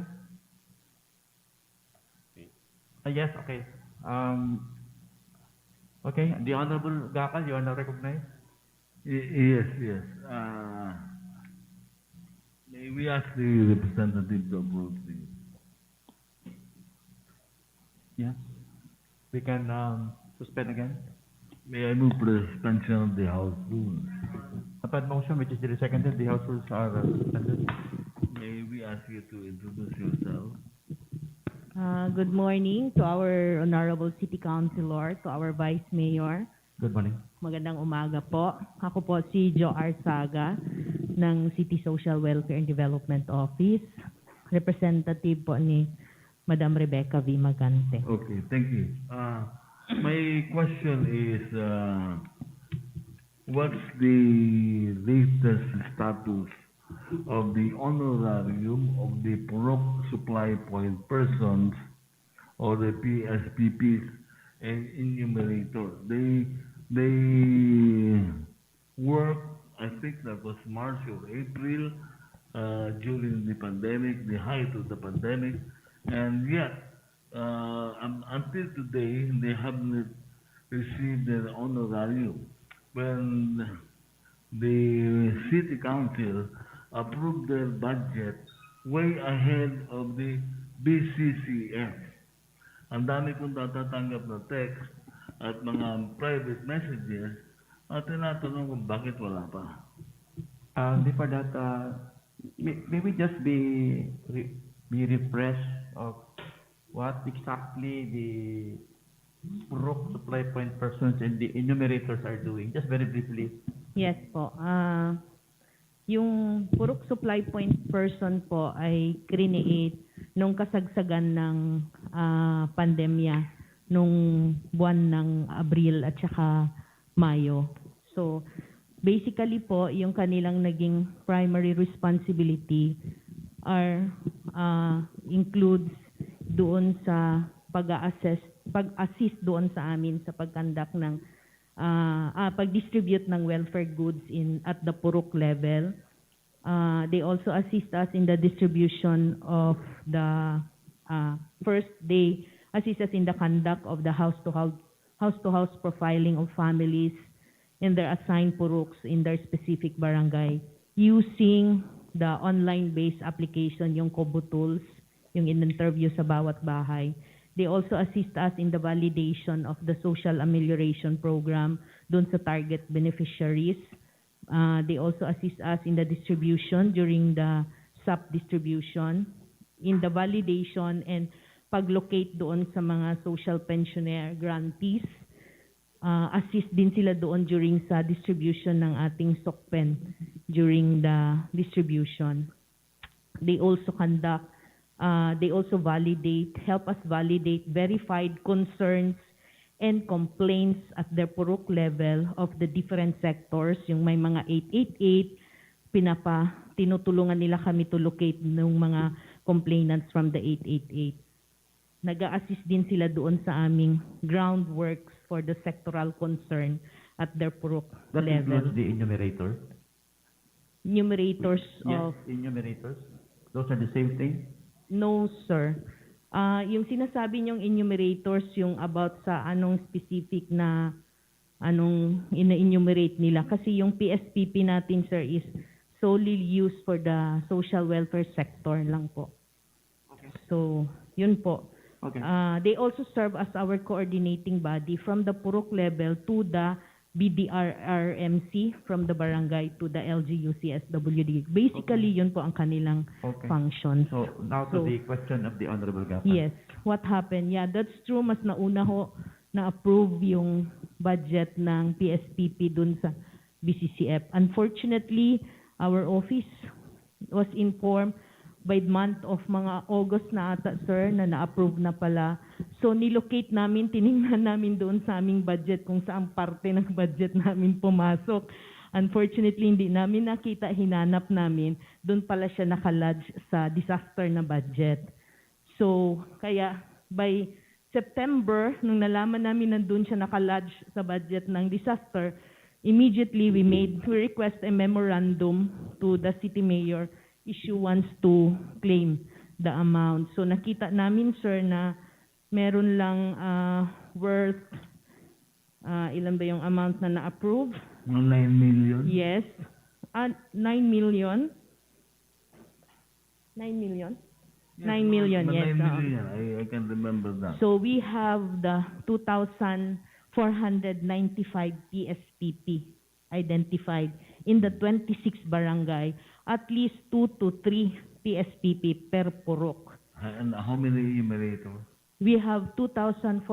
Yes, okay. Okay, the Honorable Gakal, you are now recognized. Yes, yes. May we ask the representative to approve the... Yeah. We can suspend again. May I move for the suspension of the House rules? Upon motion, which is duly seconded, the House rules are suspended. May we ask you to introduce yourself? Good morning to our Honorable City Councilor, to our Vice Mayor. Good morning. Magandang umaga po. Ako po si Jo Arsaga ng City Social Welfare and Development Office. Representative po ni Madam Rebecca V. Magante. Okay, thank you. My question is, what's the latest status of the honorarium of the Purok Supply Point persons or the PSPPs and enumerators? They work, I think that was March or April, during the pandemic, the height of the pandemic, and yet until today they haven't received their honorarium. When the city council approved their budget way ahead of the BCCF. Ang dami kong tatatanggap na text at mga private messages at tinatanong kung bakit wala pa. Before that, may we just be refreshed of what exactly the Purok Supply Point persons and the enumerators are doing? Just very briefly. Yes po. Yung Purok Supply Point person po ay create nung kasagsagan ng pandemya nung buwan ng Abril at saka Mayo. So, basically po, yung kanilang naging primary responsibility are includes doon sa pag-assist doon sa amin sa pag-conduct ng pag-distribute ng welfare goods at the Purok level. They also assist us in the distribution of the first they assist us in the conduct of the house-to-house profiling of families in their assigned Puroks in their specific barangay using the online-based application, yung Kobo Tools, yung in-interview sa bawat bahay. They also assist us in the validation of the social amelioration program dun sa target beneficiaries. They also assist us in the distribution during the SAP distribution, in the validation and pag-locate doon sa mga social pensioner grantees. Assist din sila doon during sa distribution ng ating SOCPEN during the distribution. They also help us validate verified concerns and complaints at their Purok level of the different sectors. Yung may mga 888, tinutulungan nila kami to locate ng mga complainants from the 888. Nag-a-assist din sila doon sa aming groundworks for the sectoral concern at their Purok That level. includes the enumerator? Enumerators Yes, of... enumerators. Those are the same thing? No, sir. Yung sinasabi niyong enumerators, yung about sa anong specific na anong ina-enumerate nila. Kasi yung PSPP natin, sir, is solely used for the social welfare sector lang po. Okay. So, yun po. Okay. They also serve as our coordinating body from the Purok level to the BDRRMC, from the barangay to the LGU-CSWD. Basically, yun po ang kanilang function. So, now to the question of the Honorable Gapa. Yes. What happened? Yeah, that's true. Mas nauna ho na-approve yung budget ng PSPP dun sa BCCF. Unfortunately, our office was informed by month of mga August na ata, sir, na na-approve na pala. So, nilocate namin, tiningnan namin doon sa aming budget kung saan parte ng budget namin pumasok. Unfortunately, hindi namin nakita, hinanap namin. Doon pala siya nakalodge sa disaster na budget. So, kaya by September, nung nalaman namin nandun siya nakalodge sa budget ng disaster, immediately we request a memorandum to the city mayor issuance to claim the amount. So nakita namin, sir, na meron lang worth, ilan ba yung amount na na-approve? 9 million? Yes. 9 million? 9 million? Yes, 9 million, yes. 9 million, I can remember that. So we have the 2,495 PSPP identified in the 26 barangay, at least 2 to 3 PSPP per purok. And how many enumerators? We have 2,495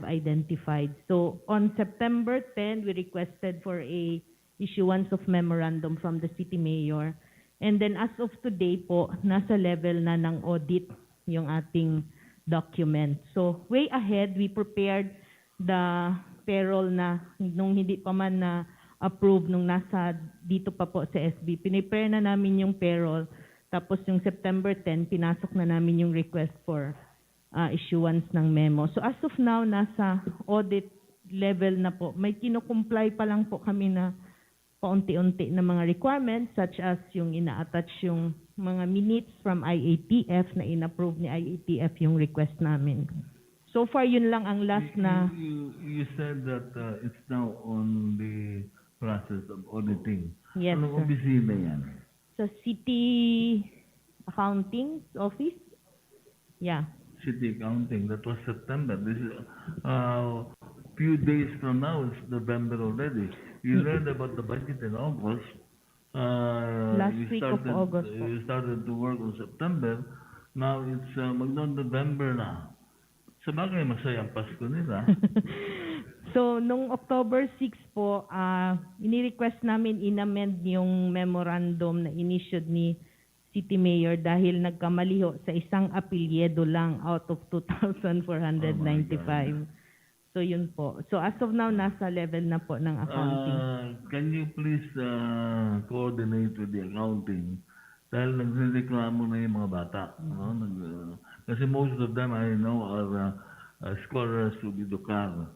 identified. So on September 10, we requested for a issuance of memorandum from the city mayor. And then as of today po, nasa level na ng audit yung ating document. So way ahead, we prepared the payroll na nung hindi pa man na approve nung nasa dito pa po sa SB. Pinipare na namin yung payroll. Tapos yung September 10, pinasok na namin yung request for issuance ng memo. So as of now, nasa audit level na po. May kino-comply pa lang po kami na paunti-unti na mga requirements such as yung ina-attach yung mga minutes from IATF na in-approve ni IATF yung request namin. So far, yun lang ang last na... You said that it's now on the process of auditing. Yes, Anong sir. opisina yan? Sa City Accounting Office? Yeah. City Accounting. That was September. This is few days from now. It's November already. You learned about the budget in August. Last week of August po. You started to work on September. Now it's November na. Sa bagay, masaya ang Pasko nila. So, nung October 6 po, ini-request namin in-amend yung memorandum na inissued ni City Mayor dahil nagkamaliho sa isang apelyedo lang out of 2,495. So, yun po. So, as of now, nasa level na po ng accounting. Can you please coordinate with the accounting? Dahil nagreklamo na yung mga bata. No? Kasi most of them, I know, are scholars to be Dukar.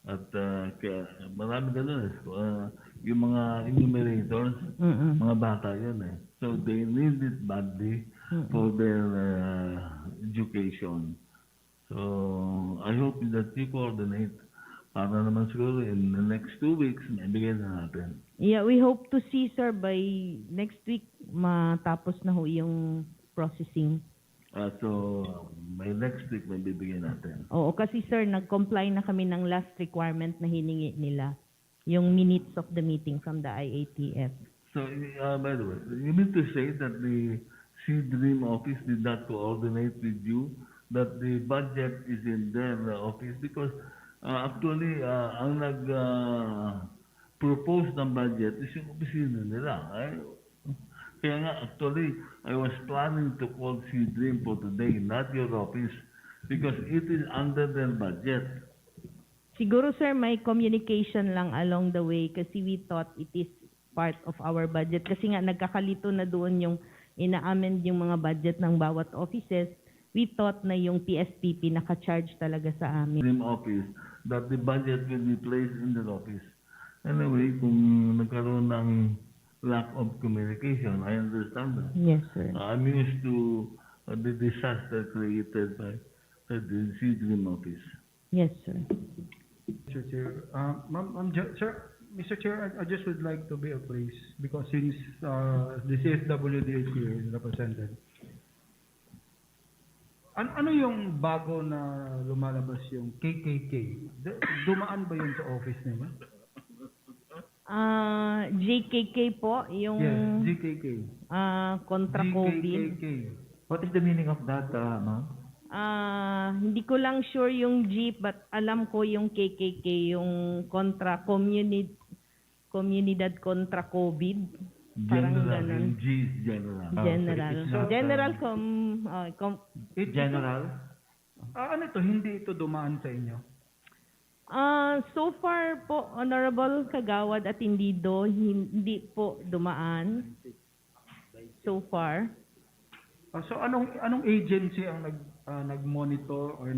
At kaya marami ganun. Yung mga enumerators, mga bata yun eh. So they need it badly for their education. So I hope that you coordinate para naman siguro in the next 2 weeks, maibigay na natin. Yeah, we hope to see, sir, by next week, matapos na ho yung processing. So, by next week, may bibigyan natin. Oo, kasi sir, nag-comply na kami ng last requirement na hiningi nila. Yung minutes of the meeting from the IATF. So, by the way, you mean to say that the C-Dream office did not coordinate with you, that the budget is in their office? Because actually, ang nag-propose ng budget is yung opisina nila. Kaya nga, actually, I was planning to call C-Dream for today, not your office, because it is under their budget. Siguro, sir, may communication lang along the way kasi we thought it is part of our budget. Kasi nga, nagkakalito na doon yung ina-amend yung mga budget ng bawat offices. We thought na yung PSPP naka-charge talaga sa amin. Dream office, that the budget will be placed in their office. Anyway, kung nagkaroon ng lack of communication, I understand that. Yes, sir. I'm used to the disaster created by the C-Dream office. Yes, sir. Mr. Chair, Mr. Chair, I just would like to be appraised because since the CSWD is here is represented, ano yung bago na lumalabas yung KKK? Dumaan ba yun sa office nila? JKK po, yung Yes, JKK. kontra COVID. JKK. What is the meaning of that, ma'am? Hindi ko lang sure yung G, but alam ko yung KKK, yung kontra Comunidad kontra COVID. Parang General, ganun. yung G is general. General. General General? Ano ito? Hindi ito dumaan sa inyo? So far po, Honorable Kagawad at Indido, hindi po dumaan. So far. So anong agency ang nag-monitor or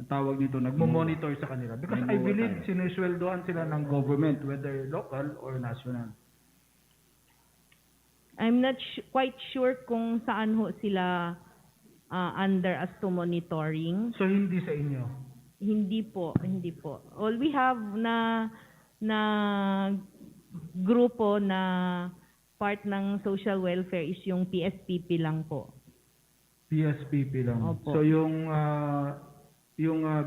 tawag dito, nagmo-monitor sa kanila? Because I believe sinisweldohan sila ng government, whether local or national. I'm not quite sure kung saan ho sila under as to monitoring. So hindi sa inyo? Hindi po. All we have na grupo na part ng social welfare is yung PSPP lang po. PSPP lang. Opo. So yung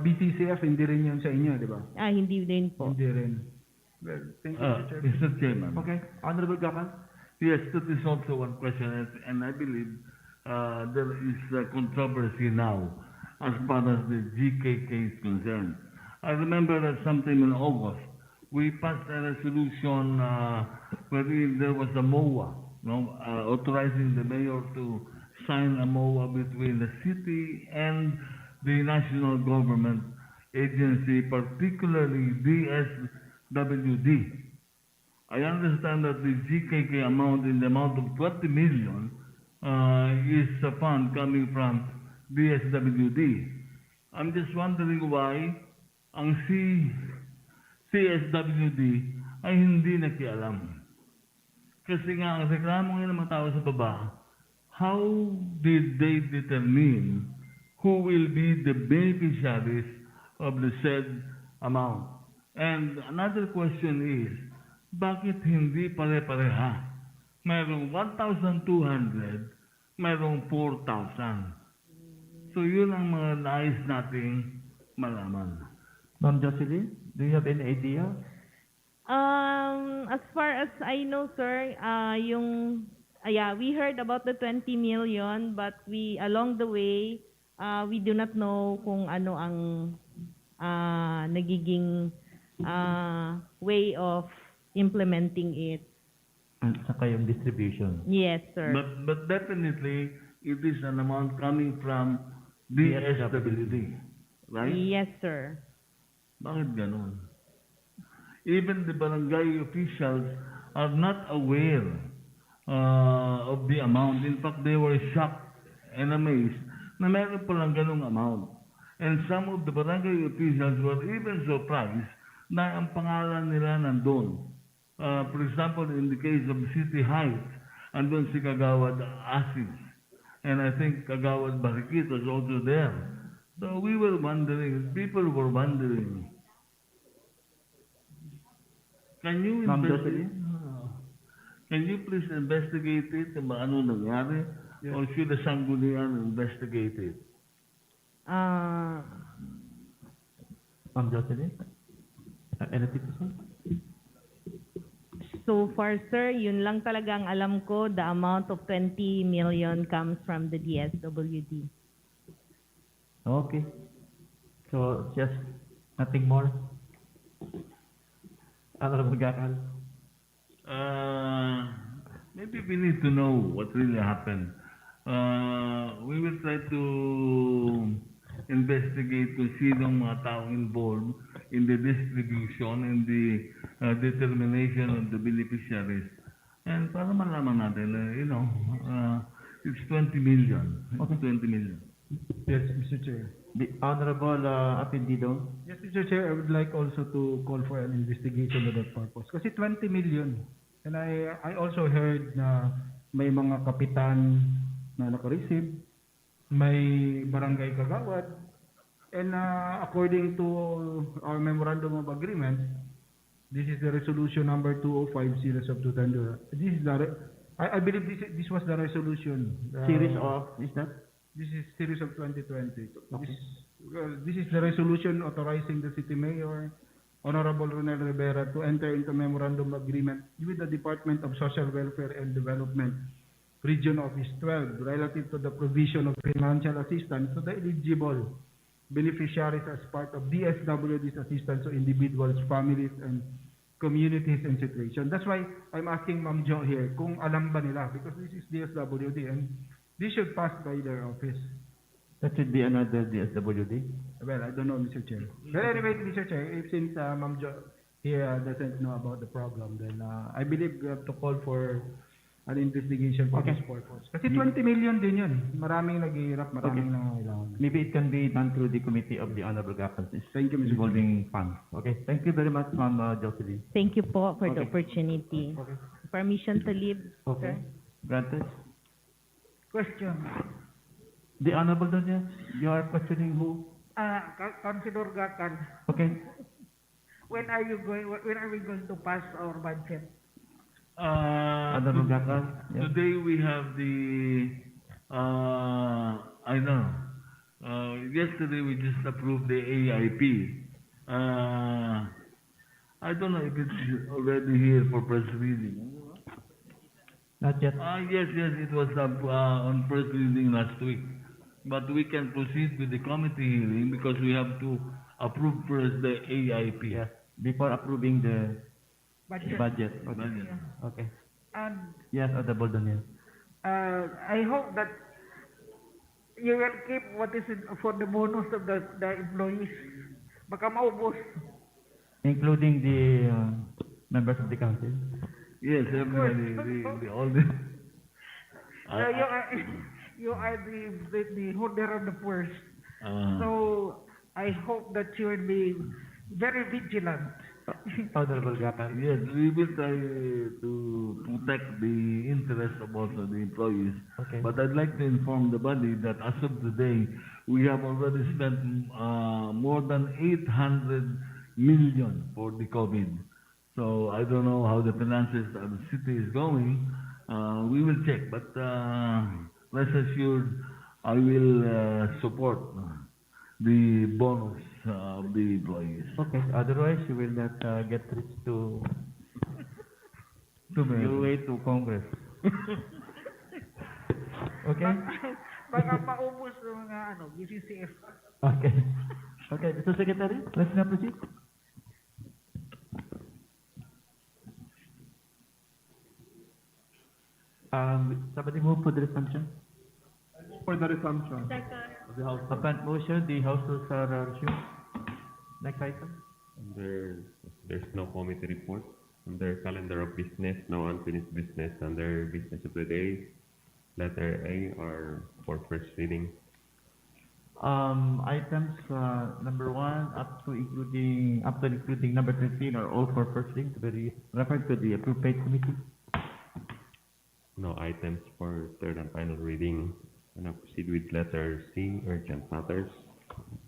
BTCF hindi rin yun sa inyo, di ba? Hindi din po. Hindi rin. Well, thank you, Mr. Chairman. Mr. Chairman. Okay. Honorable Gakan? Yes, that is also one question, and I believe there is a controversy now as far as the GKK is concerned. I remember that sometime in August, we passed a resolution wherein there was a MOA, authorizing the mayor to sign a MOA between the city and the national government agency, particularly DSWD. I understand that the GKK amount in the amount of 20 million is a fund coming from DSWD. I'm just wondering why ang CSWD ay hindi nakialam. Kasi nga, ang reklamo ng mga tao sa baba, how did they determine who will be the beneficiaries of the said amount? And another question is, bakit hindi pare-pareha? Mayroong 1,200, mayroong 4,000. So yun ang mga nais nating malaman. Ma'am Jocelyn, do you have any idea? As far as I know, sir, we heard about the 20 million, but along the way, we do not know kung ano ang nagiging way of implementing it. At saka yung distribution. Yes, sir. But definitely, it is an amount coming from DSWD, right? Yes, sir. Bakit ganun? Even the barangay officials are not aware of the amount. In fact, they were shocked and amazed na meron palang ganung amount. And some of the barangay officials were even surprised na ang pangalan nila nandun. For example, in the case of City Heights, andun si Kagawad Asis. And I think Kagawad Barikit was also there. So we were wondering, people were wondering, can you please investigate it? Ano nangyari? Yes. Or should the Sanggunian investigate it? Ma'am Jocelyn? Anything to say? So far, sir, yun lang talaga ang alam ko. The amount of 20 million comes from the DSWD. Okay. So, just nothing more? Honorable Gakan? Maybe we need to know what really happened. We will try to investigate kung sinong mga taong involved in the distribution and the determination of the beneficiaries. And para malaman natin, it's 20 million. It's 20 million. Yes, Mr. Chair. The Honorable Aprendido? Yes, Mr. Chair, I would like also to call for an investigation of that purpose. Kasi 20 million. And I also heard na may mga kapitan na naka-receive, may barangay kagawad, and according to our memorandum of agreement, this is the resolution number 205 series of 2000. This is I believe this was the resolution. Series of, is that? This is series of 2020. Okay. This is the resolution authorizing the city mayor, Honorable Ronel Rivera, to enter into memorandum agreement with the Department of Social Welfare and Development, Region Office 12, relative to the provision of financial assistance to the eligible beneficiaries as part of DSWD's assistance to individuals, families, and communities and situation. That's why I'm asking Ma'am Jo here kung alam ba nila, because this is DSWD and this should pass by their office. That should be another DSWD. Well, I don't know, Mr. Chair. But anyway, Mr. Chair, if since Ma'am Jo here doesn't know about the problem, then I believe we have to call for an investigation for this purpose. Kasi 20 million din yun. Maraming naghihirap, maraming nangangailangan. Maybe it can be done through the committee of the Honorable Gapan. Thank you, Mr. Involving funds. Okay. Thank you very much, Ma'am Jocelyn. Thank you po for the opportunity. Permission to leave, Okay. sir? Granted. Question. The Honorable Donya, you are questioning who? Councilor Gakan, Okay. when are we going to pass our budget? Honorable Gapan. Yes. Today we have the, I know, yesterday we just approved the AIP. I don't know if it's already here for first reading. Not yet. Yes, it was up on first reading last week. But we can proceed with the committee hearing because we have to approve first the AIP. Yes. Before approving the budget. Budget. Okay. And Yes, Honorable Donya. I hope that you will keep what is it for the bonus of the employees. Baka maubos. Including the members of the council. Yes, everybody, all the... You are the holder of the purse. So I hope that you will be very vigilant. Honorable Gapan. Yes, we will try to protect the interest of also the employees. Okay. But I'd like to inform the body that as of today, we have already spent more than 800 million for the COVID. So I don't know how the finances of the city is going. We will check, but rest assured, I will support the bonus of the employees. Okay. Otherwise, you will not get rich to your way to Congress. Okay. Baka maubos ng mga BCCF. Okay. Okay, Mr. Secretary, let's now proceed. Somebody move for the resumption. For the resumption. Upon motion, the House will resume. Next item. There's no committee report. Under calendar of business, no unfinished business. Under business of the day, letter A are for first reading. Items number 1 up to including number 13 are all for first reading to be referred to the appropriate committee. No items for third and final reading. And now proceed with letter C, urgent matters.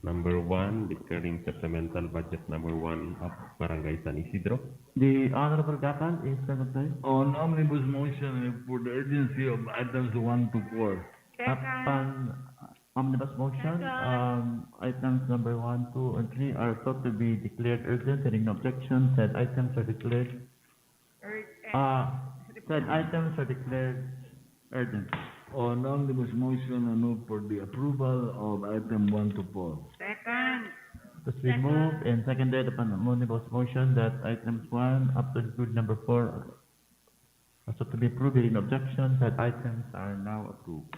Number 1, declaring supplemental budget number 1 of Barangay San Isidro. The Honorable Gapan is recognized. On omnibus motion for the urgency of items 1 to 4. Upon omnibus motion, items number 1, 2, and 3 are thought to be declared urgent. Hearing no objection, said items are declared. Said items are declared urgent. On omnibus motion, I move for the approval of item 1 to 4. Second. It has been moved and seconded upon omnibus motion that items 1 up to include number 4 are also to be approved. Hearing no objection, said items are now approved.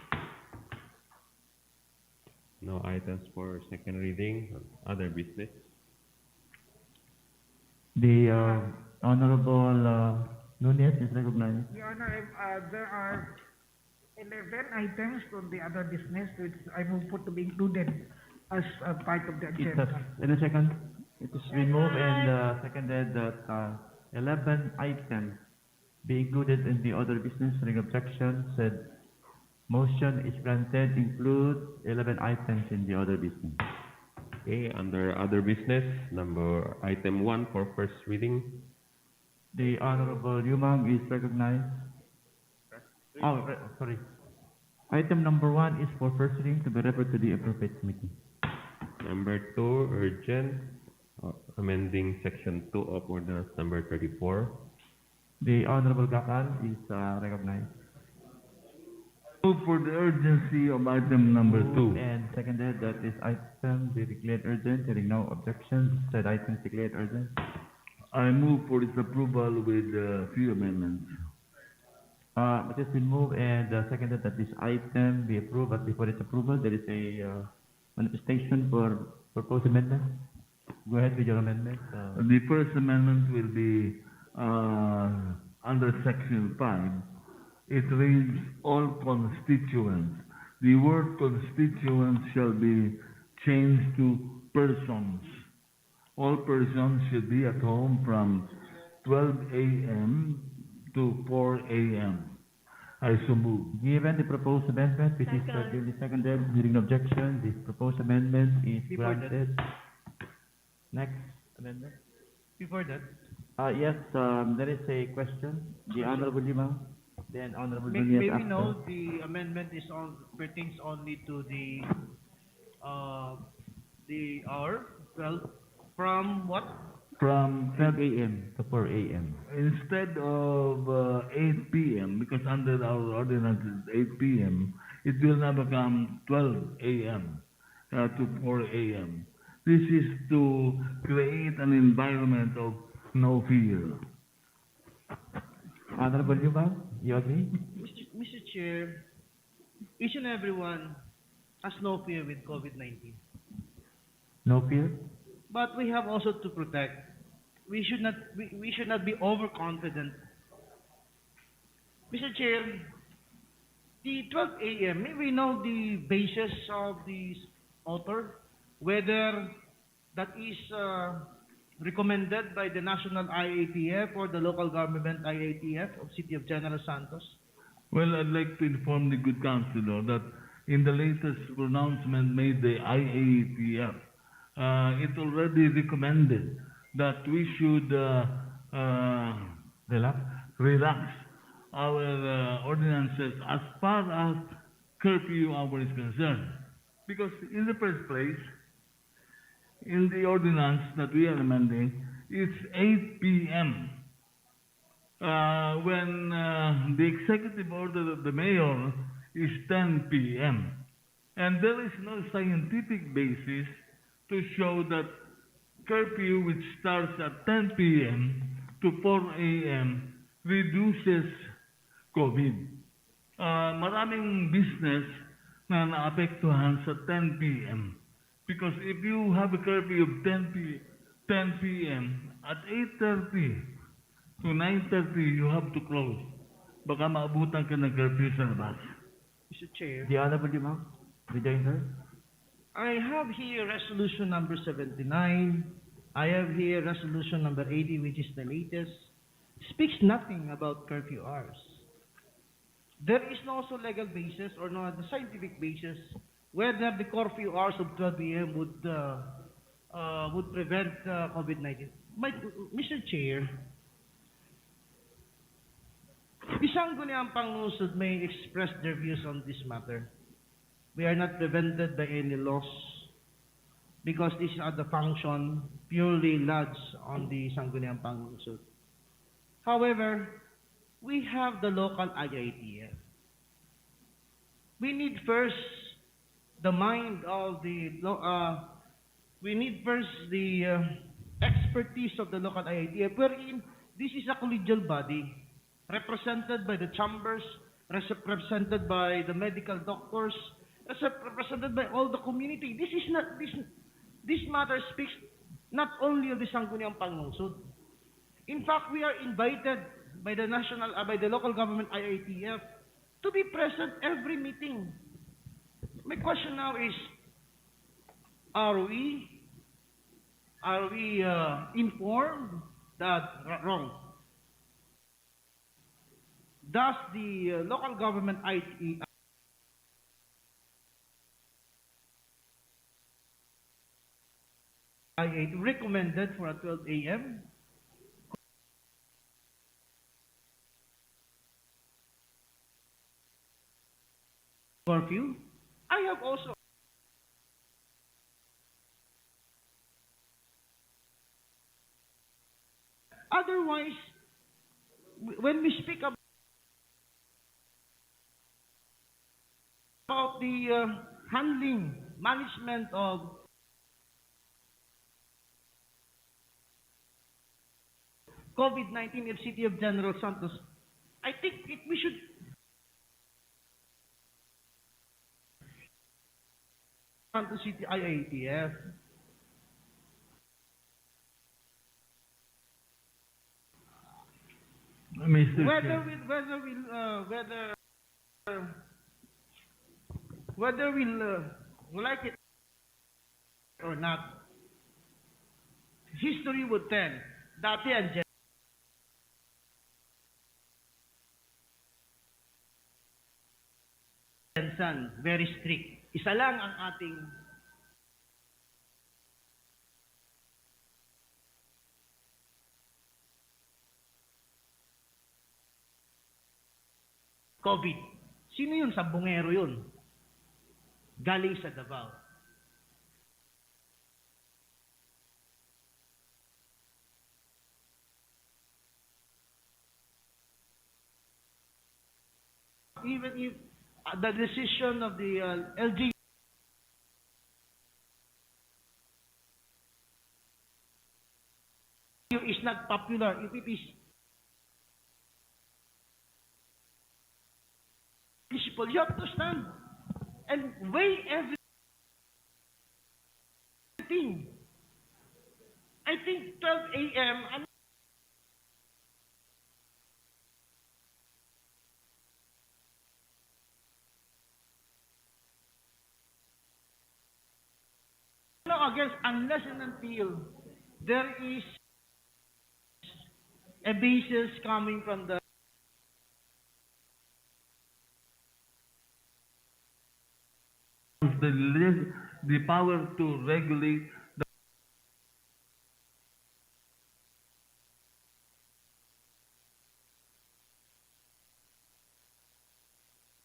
No items for second reading. Other business. The Honorable Nunez is recognized. Your Honor, there are 11 items from the other business which I will put to be included as a part of the It agenda. has, in a second, it is removed and seconded that 11 items be included in the other business. Hearing objection, said motion is granted, include 11 items in the other business. Okay, under other business, item 1 for first reading. The Honorable Yumang is recognized. Oh, sorry. Item number 1 is for first reading to be referred to the appropriate committee. Number 2, urgent, amending section 2 of ordinance number 34. The Honorable Gakan is recognized. Move for the urgency of item number 2. And seconded that this item be declared urgent. Hearing no objection, said item declared urgent. I move for its approval with a few amendments. It has been moved and seconded that this item be approved, but before its approval, there is a manifestation for proposed amendment. Go ahead with your amendment. The first amendment will be under section 5. It reads all constituents. The word constituents shall be changed to persons. All persons should be at home from 12 a.m. to 4 a.m. I so move. Given the proposed amendment, which is duly seconded, hearing no objection, the proposed amendment is Before granted. Next amendment. Before that, Yes, there is a question. The Honorable Lima, then Honorable may Nunez we after. know the amendment is pertains only to the hour 12 from what? From 12 a.m. to 4 a.m. Instead of 8 p.m., because under our ordinance is 8 p.m., it will now become 12 a.m. To 4 a.m. This is to create an environment of no fear. Honorable Lima, you agree? Mr. Chair, each and everyone has no fear with COVID-19. No fear? But we have also to protect. We should not be overconfident. Mr. Chair, the 12 a.m., may we know the basis of the author, whether that is recommended by the National IATF or the local government IATF of City of General Santos? Well, I'd like to inform the good councilor that in the latest pronouncement made by IATF, it already recommended that we should relax our ordinances as far as curfew hour is concerned. Because in the first place, in the ordinance that we are amending, it's 8 p.m. When the executive order of the mayor is 10 p.m. And there is no scientific basis to show that curfew, which starts at 10 p.m. to 4 a.m., reduces COVID. Maraming business na naapektuhan sa 10 p.m. Because if you have a curfew of 10 p.m., at 8:30 to 9:30, you have to close. Baka maabutan ka ng curfew sa labas. Mr. Chair, The Honorable Lima, rejoinder. I have here resolution number 79. I have here resolution number 80, which is the latest. Speaks nothing about curfew hours. There is no also legal basis or no the scientific basis whether the curfew hours of 12 p.m. would prevent COVID-19. Mr. Chair, isang Sangguniang Pangunawa may express their views on this matter. We are not prevented by any laws because these are the function purely lodged on the Sangguniang Pangunawa. However, we have the local IITF. We need first the mind of the expertise of the local IITF, wherein this is a collegial body represented by the chambers, represented by the medical doctors, represented by all the community. This matter speaks not only of the Sangguniang Pangunawa. In fact, we are invited by the local government IITF to be present every meeting. My question now is, are we informed that wrong? Does the local government IITF recommended for a 12 a.m. curfew? I have also otherwise, when we speak about the handling, management of COVID-19 in City of General Santos, I think we should Santos City IATF. Mr. Whether Chair. we'll like it or not, history would tell. Dati ang Jensen, very strict. Isa lang ang ating COVID. Sino yun? Sambongero yun. Galing sa Davao. Even if the decision of the LG is not popular, if it is principle, you have to stand and weigh everything. I think 12 a.m. Against, unless and until there is a basis coming from the power to regulate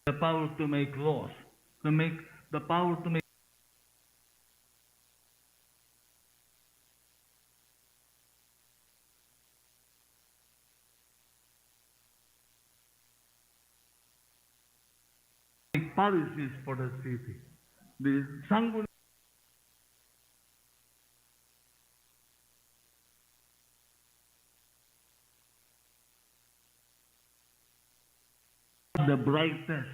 the power to make laws, the power to make policies for the city. The Sangguniang the brightest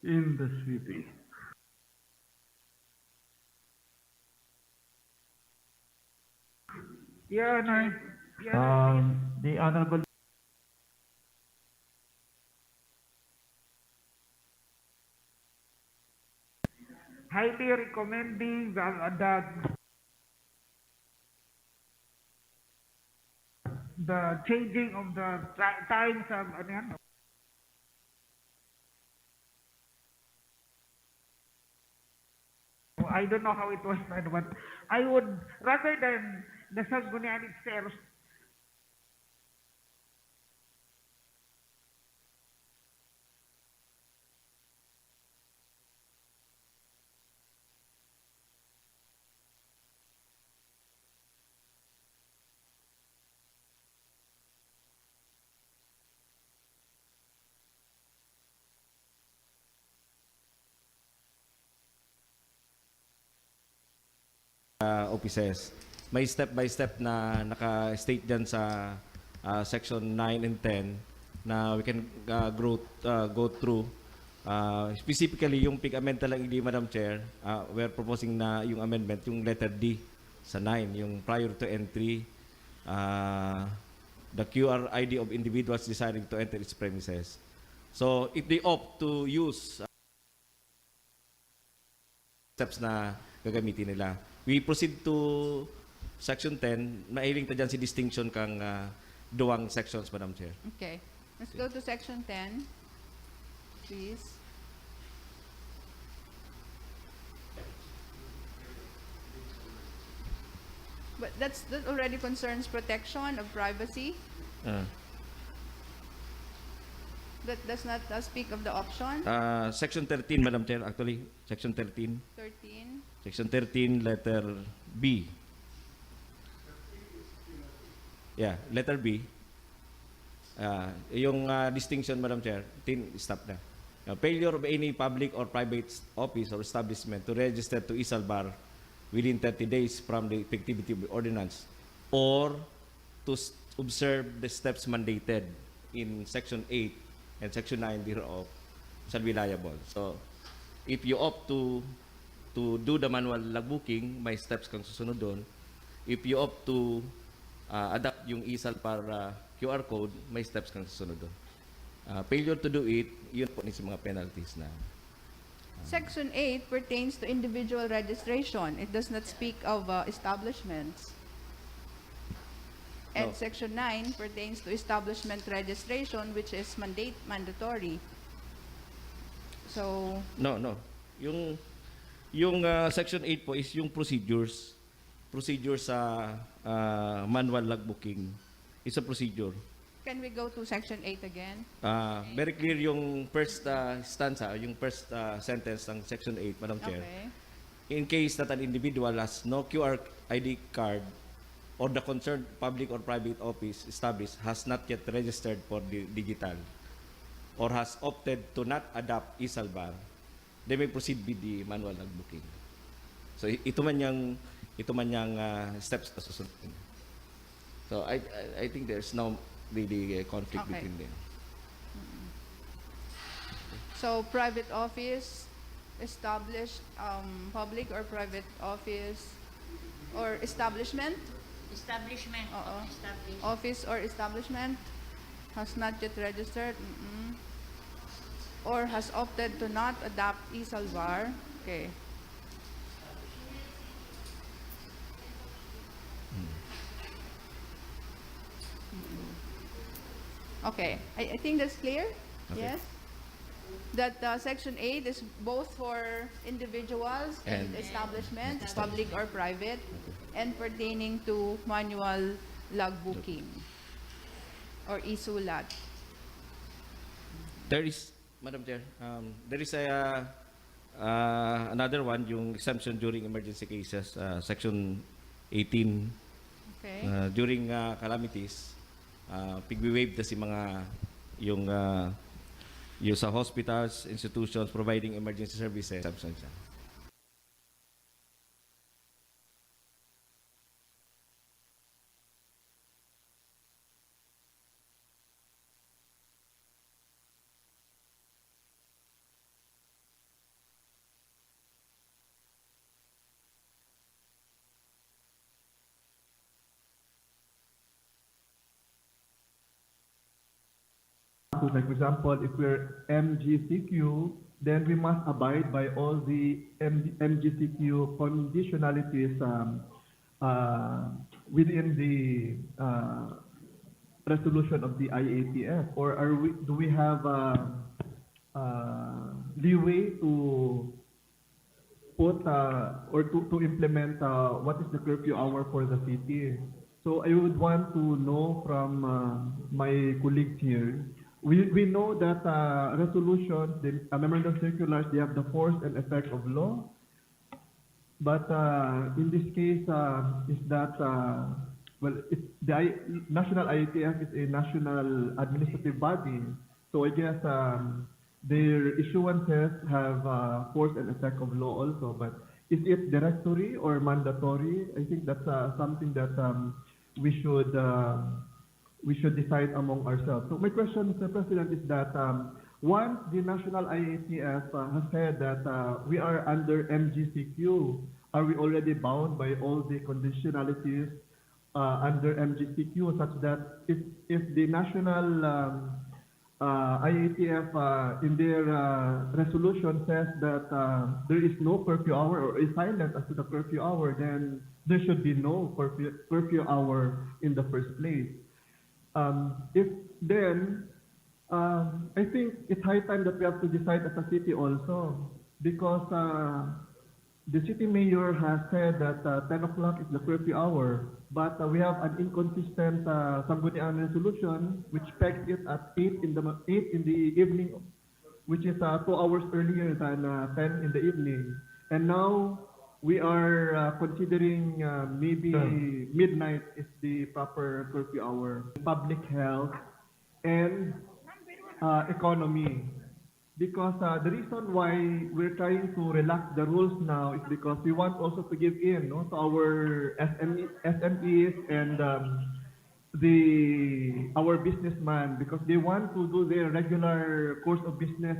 in the city. Your Honor, The Honorable highly recommending the changing of the times of ano yan, I don't know how it was done, but I would, rather than the Sangguniang itself, offices. May step by step na naka-state dyan sa section 9 and 10 na we can go through. Specifically, yung pig-amend lang hindi, Madam Chair, we're proposing na yung amendment, yung letter D sa 9, yung prior to entry, the QR ID of individuals desiring to enter its premises. So, if they opt to use steps na gagamitin nila, we proceed to Section 10. Mailing ta dyan si distinction kang duwang sections, Madam Chair. Okay. Let's go to Section 10, please. But that already concerns protection of privacy. That does not speak of the option. Section 13, Madam Chair, actually. Section 13. 13. Section 13, letter B. Yeah, letter B. Yung distinction, Madam Chair, stop na. Failure of any public or private office or establishment to register to ISALBAR within 30 days from the effectivity of the ordinance or to observe the steps mandated in Section 8 and Section 9 thereof shall be liable. So, if you opt to do the manual logbooking, may steps kang susunod doon. If you opt to adapt yung ESAL para QR code, may steps kang susunod doon. Failure to do it, yun po ni mga penalties na. Section 8 pertains to individual registration. It does not speak of establishments. And No. Section 9 pertains to establishment registration, which is mandatory. So, No. Yung Section 8 po is yung procedures. Procedure sa manual logbooking. It's a procedure. can we go to Section 8 again? Very clear yung first stanza, yung first sentence ng Section 8, Madam Chair. Okay. In case that an individual has no QR ID card or the concerned public or private office established has not yet registered for the digital or has opted to not adopt e-salbar, they may proceed with the manual logbooking. So ito man yang steps na susunod. So I think there's no really conflict Okay. between them. So private office, established public or private office or establishment? Establishment. Oo. Established. Office or establishment has not yet registered or has opted to not adopt e-salvar. Okay. Okay, I think that's clear. Okay. Yes. That Section 8 is both for individuals and And- establishments, public or private, and pertaining to manual logbooking or e-sulat. There is, Madam Chair, there is another one, yung exemption during emergency cases, Section 18. Okay. During calamities, pigwi-waive na si mga yung sa hospitals, institutions providing emergency services. Exemption siya. So, like for example, if we're MGCQ, then we must abide by all the MGCQ conditionalities within the resolution of the IATF, or do we have leeway to put or to implement what is the curfew hour for the city? So I would want to know from my colleagues here. We know that resolutions, the memorandum circulars, they have the force and effect of law. But in this case, is that the national IATF is a national administrative body. So I guess their issuances have force and effect of law also. But is it directory or mandatory? I think that's something that we should decide among ourselves. So my question, Mr. President, is that once the national IATF has said that we are under MGCQ, are we already bound by all the conditionalities under MGCQ, such that if the national IATF in their resolution says that there is no curfew hour or is silent as to the curfew hour, then there should be no curfew hour in the first place. If then, I think it's high time that we have to decide as a city also, because the city mayor has said that 10 o'clock is the curfew hour, but we have an inconsistent Sangguniang resolution which pegs it at 8 in the evening, which is 2 hours earlier than 10 in the evening. And now we are considering maybe midnight is the proper curfew hour. Public health and economy. Because the reason why we're trying to relax the rules now is because we want also to give in to our SMEs and our businessman, because they want to do their regular course of business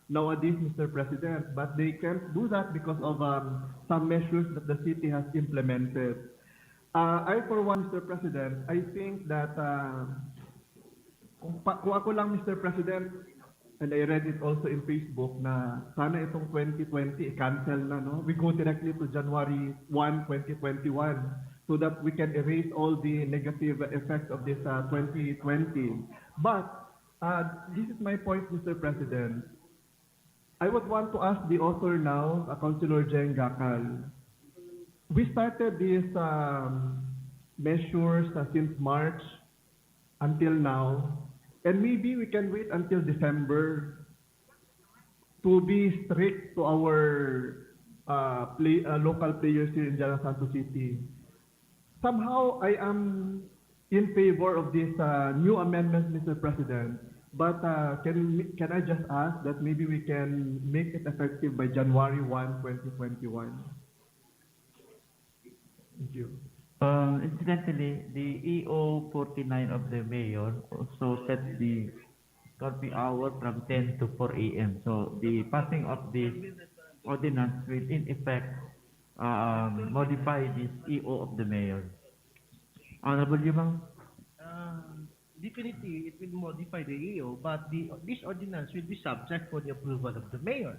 nowadays, Mr. President, but they can't do that because of some measures that the city has implemented. I, for one, Mr. President, I think that kung ako lang, Mr. President, and I read it also in Facebook, na sana itong 2020 i-cancel na, no? We go directly to January 1, 2021, so that we can erase all the negative effects of this 2020. But this is my point, Mr. President. I would want to ask the author now, Councilor Jeng Gakal. We started these measures since March until now, and maybe we can wait until December to be strict to our local players here in General Santos City. Somehow, I am in favor of this new amendment, Mr. President. But can I just ask that maybe we can make it effective by January 1, 2021? Thank you. Incidentally, the EO 49 of the mayor also set the curfew hour from 10 to 4 a.m. So the passing of this ordinance will in effect modify this EO of the mayor. Honorable Yumang? Definitely, it will modify the EO, but this ordinance will be subject for the approval of the mayor.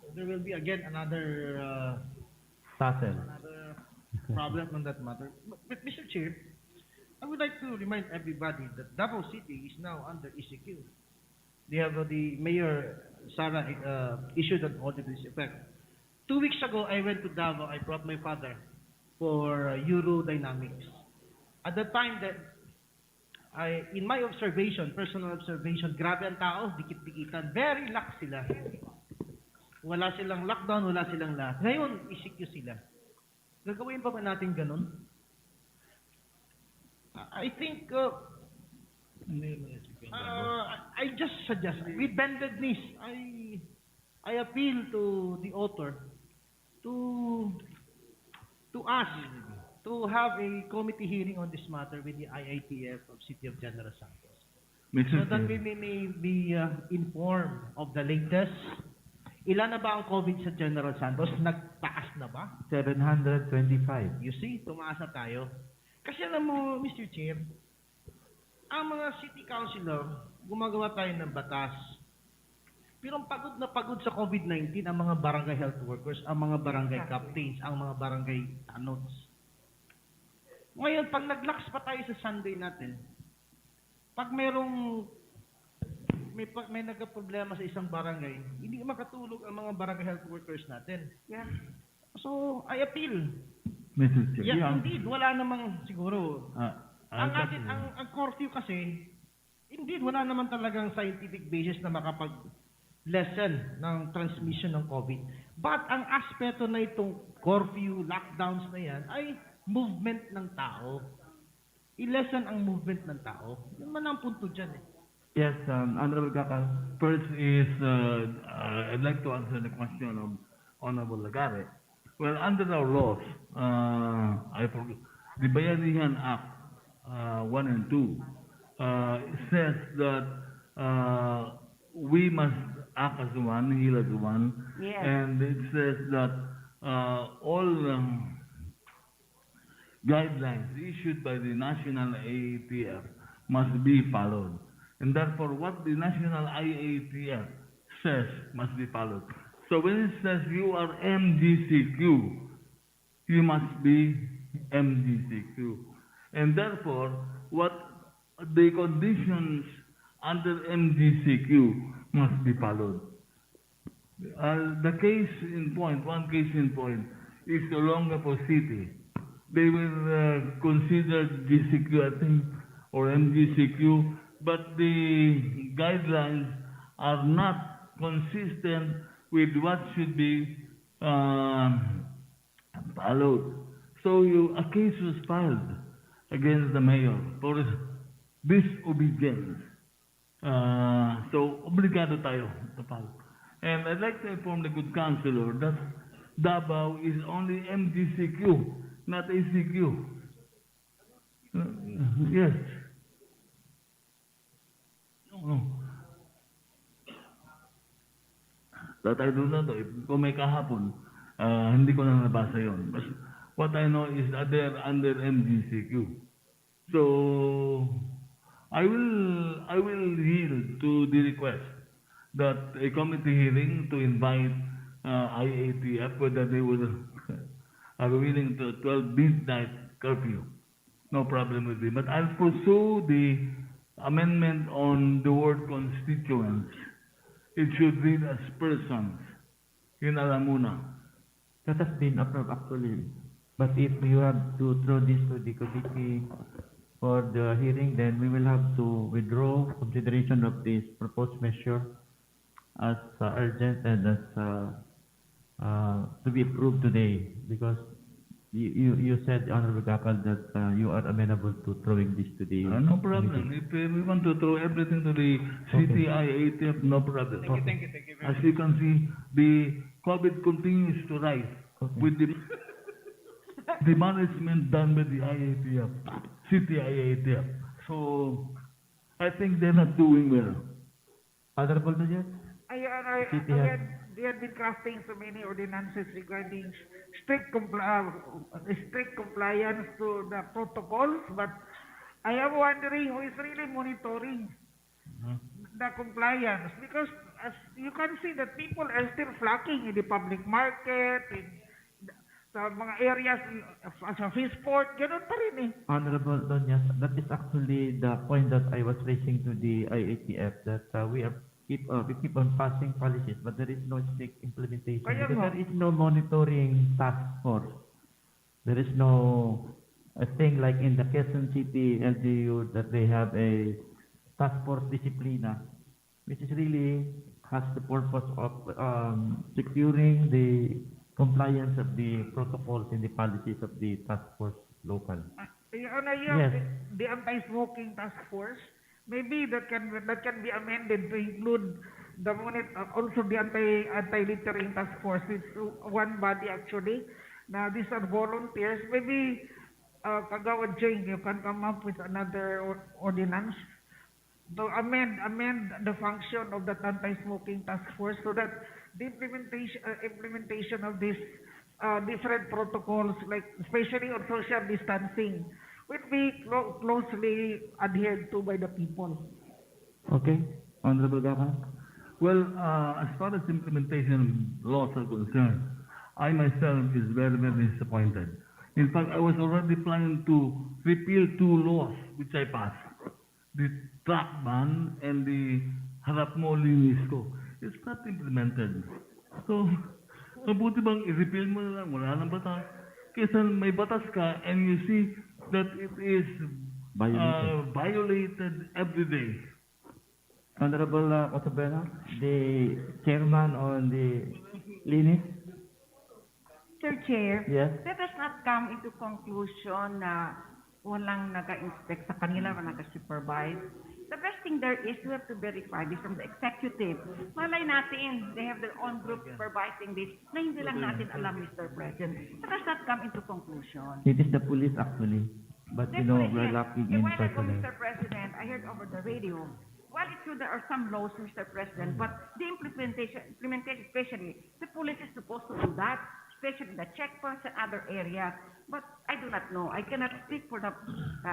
So there will be again another problem on that matter. But Mr. Chair, I would like to remind everybody that Davao City is now under ECQ. They have the Mayor Sara issued an order to this effect. 2 weeks ago, I went to Davao. I brought my father for Eurodynamics. At the time that in my observation, personal observation, grabe ang tao, dikit-dikitan, very lax sila. Wala silang lockdown, wala silang lahat. Ngayon, ECQ sila. Gagawin pa ba natin ganun? I think, I just suggest, with bended knees, I appeal to the author to ask to have a committee hearing on this matter with the IITF of City of General Santos. So that we may be informed of the latest. Ilan na ba ang COVID sa General Santos? Nagtaas na ba? 725. You see, tumaas na tayo. Kasi alam mo, Mr. Chair, ang mga city councilor, gumagawa tayo ng batas. Pero pagod na pagod sa COVID-19 ang mga barangay health workers, ang mga barangay captains, ang mga barangay tanods. Ngayon, pag nag-lax pa tayo sa Sunday natin, pag may nagka-problema sa isang barangay, hindi makatulog ang mga barangay health workers natin. Yeah. So, I appeal. Mr. Chair. Yeah, indeed, wala namang siguro. Ang curfew kasi, indeed, wala naman talagang scientific basis na makapag-lessen ng transmission ng COVID. But ang aspeto na itong curfew, lockdowns na yan, ay movement ng tao. I-lessen ang movement ng tao. Yun man ang punto dyan eh. Yes, Honorable Gakal. First is, I'd like to answer the question of Honorable Lagare. Well, under our laws, the Bayanihan Act 1 and 2 says that we must act as one, heal as one, yes. And it says that all guidelines issued by the National IATF must be followed. And therefore, what the National IATF says must be followed. So when it says you are MGCQ, you must be MGCQ. And therefore, what the conditions under MGCQ must be followed. The case in point, one case in point, is Olongapo City. They will consider GCQ, I think, or MGCQ, but the guidelines are not consistent with what should be followed. So a case was filed against the mayor for disobedience. So, obligado tayo to follow. And I'd like to inform the good councilor that Davao is only MGCQ, not ACQ. Yes. No. That I do not know. Kung may kahapon, hindi ko na nabasa yun. But what I know is that they're under MGCQ. So, I will yield to the request that a committee hearing to invite IATF whether they are willing to 12 midnight curfew. No problem with it. But I'll pursue the amendment on the word constituents. It should read as persons. Yun alam muna. That has been approved actually. But if you have to throw this to the committee for the hearing, then we will have to withdraw consideration of this proposed measure as urgent and as to be approved today, because you said, Honorable Gapal, that you are amenable to throwing this to the no problem. If we want to throw everything to the CTI-ATF, no problem. Thank you very As much. you can see, the COVID continues to rise with the management done by the IATF, CTI-ATF. So, I think they're not doing well. Honorable Major? They had been crafting so many ordinances regarding strict compliance to the protocols, but I am wondering who is really monitoring the compliance, because as you can see that people are still flocking in the public market, in sa mga areas sa Fishport, ganun pa rin eh. Honorable Donyas, that is actually the point that I was raising to the IATF, that we keep on passing policies, but there is no strict implementation. Kaya Because nga. there is no monitoring task force. There is no a thing like in the Quezon City LGU that they have a task force disciplina, which is really has the purpose of securing the compliance of the protocols and the policies of the task force local. Yes. The anti-smoking task force, maybe that can be amended to include also the anti-littering task force. It's one body actually. Now these are volunteers. Maybe Kagawad Jane, you can come up with another ordinance to amend the function of that anti-smoking task force so that the implementation of these different protocols, like especially on social distancing, will be closely adhered to by the people. Okay, Honorable Gapal. Well, as far as implementation laws are concerned, I myself is very, very disappointed. In fact, I was already planning to repeal two laws which I passed. The truck ban and the harap mo linis ko. It's not implemented. So, mabuti bang i-repeal mo na lang, wala nang batas. Kaysa may batas ka and you see that it is violated every day. Honorable Cotabena, the chairman on the linis. Sir Chair, Yes. let us not come into conclusion na walang nag-inspect sa kanila, walang nag-supervise. The best thing there is we have to verify this from the executive. Malay natin, they have their own group supervising this na hindi lang natin alam, Mr. President. Let us not come into conclusion. It is the police actually, but you know we're lacking in A while ago, personnel. Mr. President, I heard over the radio, while it's true there are some laws, Mr. President, but the implementation, especially, the police is supposed to do that, especially the checkpoints and other areas. But I do not know. I cannot speak for the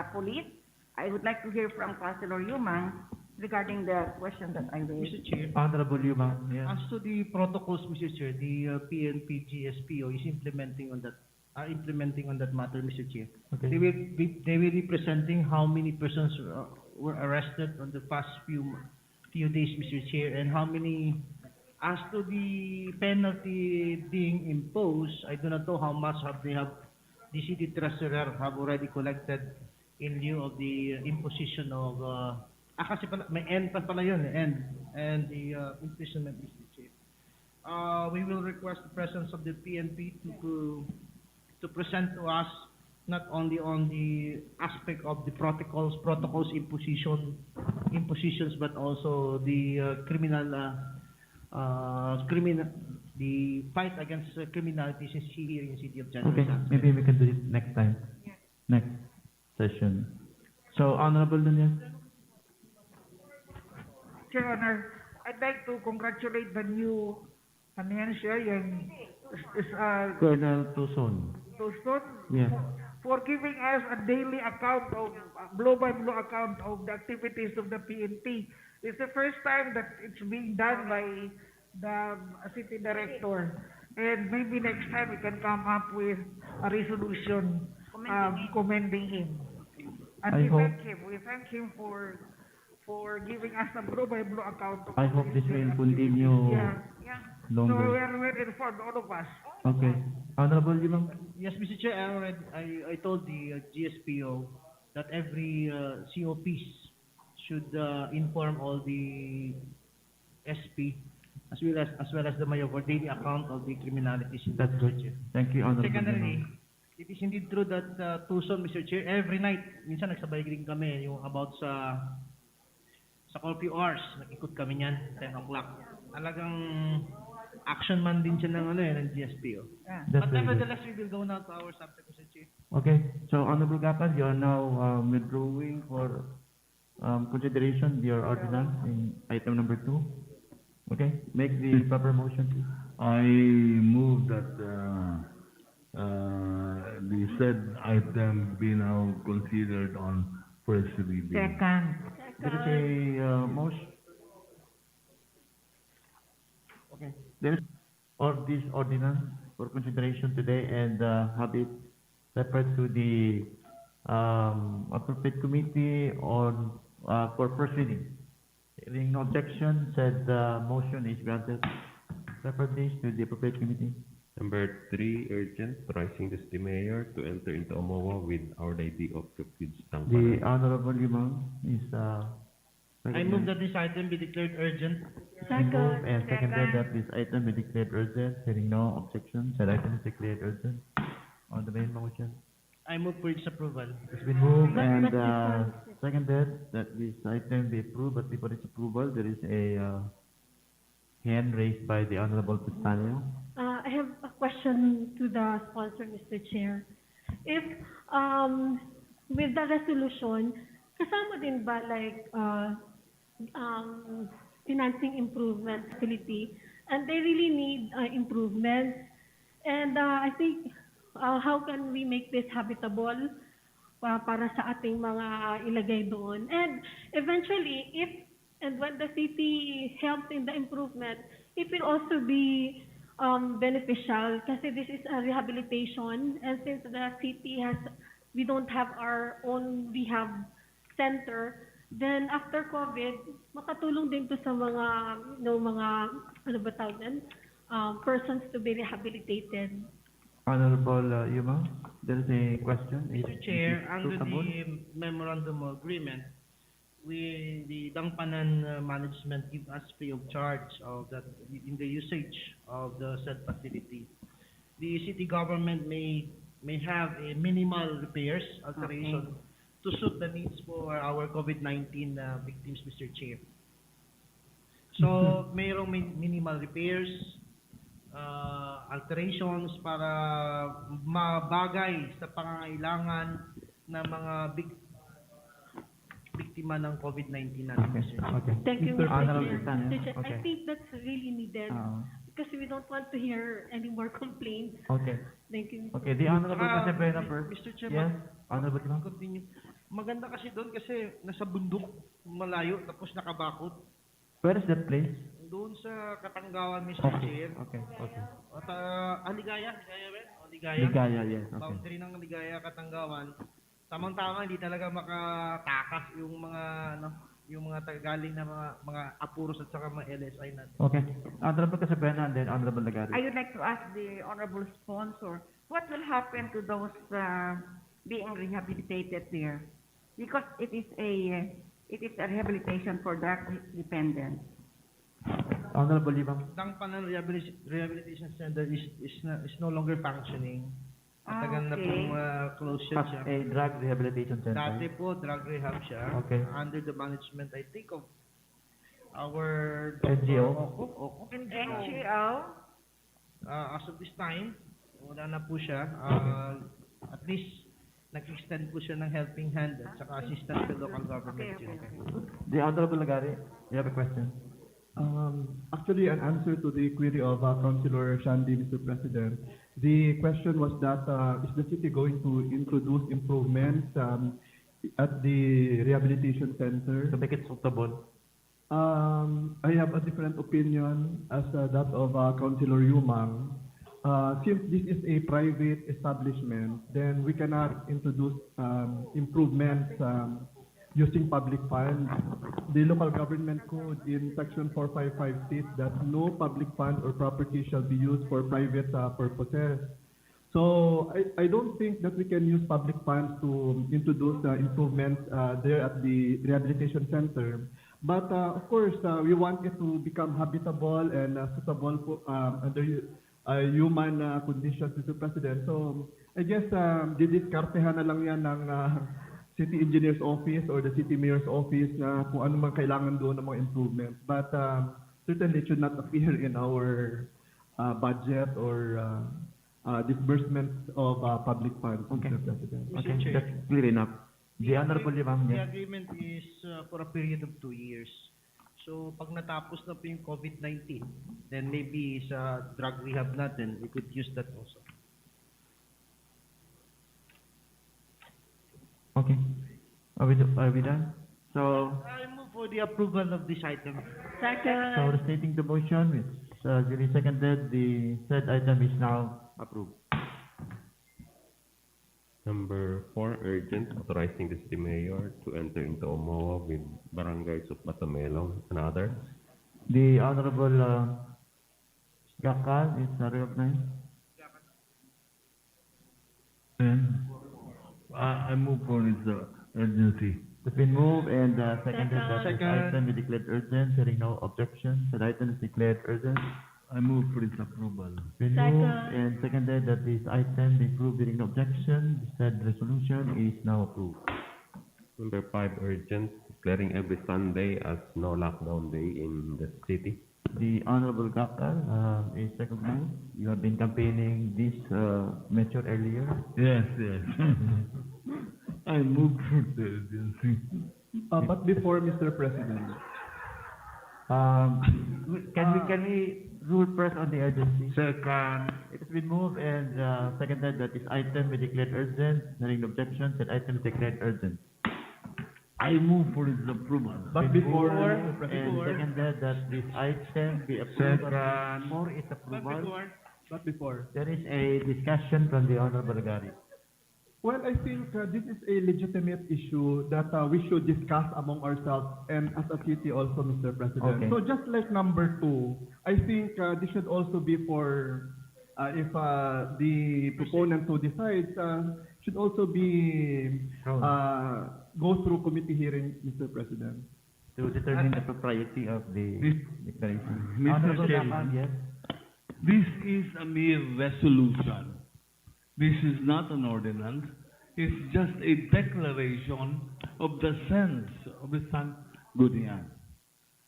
police. I would like to hear from Councilor Yumang regarding the question that I raised. Mr. Chair, Honorable Yuma. Yeah. as to the protocols, Mr. Chair, the PNP GSPO is implementing on that matter, Mr. Chair. Okay. They will be presenting how many persons were arrested on the past few days, Mr. Chair, and how many. As to the penalty being imposed, I do not know how much the city treasurer have already collected in lieu of the imposition of kasi pala, may end pa pala yun, and the imprisonment, Mr. Chair. We will request the presence of the PNP to present to us not only on the aspect of the protocols impositions, but also the the fight against criminality here in the city of General Okay, Santos. maybe we can do it next time. Yes. Next session. So, Honorable Nunez. Your Honor, I'd like to congratulate the new siya, yung Colonel Tuson. Tuson, Yes. for giving us a daily account of, blow-by-blow account of the activities of the PNP. It's the first time that it's being done by the city director. And maybe next time we can come up with a resolution commending him. And we thank him for giving us a blow-by-blow account. I hope this will continue So longer. we are well informed, all of us. Okay. Honorable Limang. Yes, Mr. Chair, I told the GSPO that every COPs should inform all the SP as well as the mayor for daily account of the criminalities in That's good. Thank you, Honorable Secondly, Limang. it is indeed true that Tucson, Mr. Chair, every night, minsan nagsabay din kami yung about sa curfew hours, nag-ikot kami niyan, 10 o'clock. Talagang action man din siya ng GSPO. That's But very nevertheless, we will go now to our subject, Mr. Chair. Okay. So, Honorable Gapal, you are now withdrawing for consideration your ordinance in item number 2. Okay. Make the proper motion, please. I move that the said item be now considered on first reading. There is a motion. Okay. There is this ordinance for consideration today and have it referred to the appropriate committee on for first reading. Hearing no objection, said motion is granted. Refer this to the appropriate committee. Number 3, urgent, authorizing the city mayor to enter into a MOA with Our Lady of Refuge The Tampara. Honorable Limang is I move that this item be declared urgent. Move and seconded that this item be declared urgent. Hearing no objection, said item is declared urgent. On the main motion, I move for its approval. it's been moved and seconded that this item be approved. But before its approval, there is a hand raised by the Honorable Pistanio. I have a question to the sponsor, Mr. Chair. If with the resolution, kasama din ba like financing improvement facility, and they really need improvements, and I think how can we make this habitable para sa ating mga ilagay doon, and eventually if and when the city helps in the improvement, it will also be beneficial kasi this is a rehabilitation, and since the city we don't have our own rehab center, then after COVID, makatulong din to sa mga mga ano ba tawag yan? Persons to be rehabilitated. Honorable Yuma, there is a question. Mr. Chair, under the memorandum of agreement, the Dangpanan management give us free of charge of that in the usage of the said facility. The city government may have a minimal repairs, alteration, to suit the needs for our COVID-19 victims, Mr. Chair. So, mayroong minimal repairs, alterations para mabagay sa pangangailangan ng mga biktima ng COVID-19 natin, Mr. Chair. Okay. Thank you, Mr. Honorable Chair. Pistanio. Mr. Chair, Okay. I think that's really needed because we don't want to hear any more complaints. Okay. Thank you. Okay, the Honorable Casabrena first. Mr. Chair, Yes, Honorable Limang. continue. Maganda kasi doon kasi nasa bundok, malayo, tapos nakabakod. Where is that place? Doon sa Katanggawan, Mr. Chair. Okay, okay. At Ligaya rin? Ligaya, yes, okay. Boundary ng Ligaya, Katanggawan. Tamang-tama, hindi talaga makatakas yung mga tagagaling na mga apuros at saka mga LSI natin. Okay. Honorable Casabrena and then Honorable Lagari. I would like to ask the honorable sponsor, what will happen to those being rehabilitated there? Because it is a rehabilitation for drug dependent. Honorable Limang. Dangpanan Rehabilitation Center is no longer functioning. Matagal na okay. pong close siya. As a drug rehabilitation center. Dati po, drug rehab siya. Okay. Under the management, I think, of our NGO. NGO. As of this time, wala na po siya. At least nag-extend po siya ng helping hand at saka assistance to local government. The Honorable Lagari, you have a question? Actually, an answer to the query of Councilor Shandy, Mr. President. The question was that is the city going to introduce improvements at the rehabilitation center To make it suitable. I have a different opinion as that of Councilor Yumang. Since this is a private establishment, then we cannot introduce improvements using public funds. The local government code in section 455 states that no public fund or property shall be used for private purposes. So I don't think that we can use public funds to introduce improvements there at the rehabilitation center. But of course, we want it to become habitable and suitable for, under human conditions, Mr. President. So I guess didiskartehan na lang yan ng City Engineer's Office or the City Mayor's Office na kung ano man kailangan doon ng mga improvements. But certainly it should not appear in our budget or disbursements of public funds, Mr. President. Okay, that's clear enough. The Honorable Yumang, The yes. agreement is for a period of 2 years. So pag natapos na po yung COVID-19, then maybe sa drug rehab natin, we could use that also. Okay. Are we done? So, I move for the approval of this item. so stating the motion, it's duly seconded, the said item is now approved. Number 4, urgent, authorizing the city mayor to enter into MOA with barangays of Batamelong and others. The Honorable Gakal is recognized. And I move for its urgency. It's been moved and seconded that this Second. item be declared urgent, hearing no objection. Said item is declared urgent. I move for its approval. Been moved and seconded that this item be approved, hearing no objection. Said resolution is now approved. Number 5, urgent, declaring every Sunday as no lockdown day in the city. The Honorable Gakal is recognized. You have been campaigning this measure earlier. Yes, yes. I move for the urgency. But before, Mr. President, Can we rule first on the urgency? Second. It has been moved and seconded that this item be declared urgent. Hearing no objection, said item is declared urgent. I move for its approval. but Been before, moved and seconded that this item be approved for its approval. but before. There is a discussion from the Honorable Lagari. Well, I think this is a legitimate issue that we should discuss among ourselves and as a city also, Mr. President. Okay. So just like number 2, I think this should also be for, if the proponent who decides, should also be, go through committee hearing, Mr. President. To determine the propriety of the declaration. Mr. Honorable Chairman. Gakal, yes. This is a mere resolution. This is not an ordinance. It's just a declaration of the sense of the Sangguniang.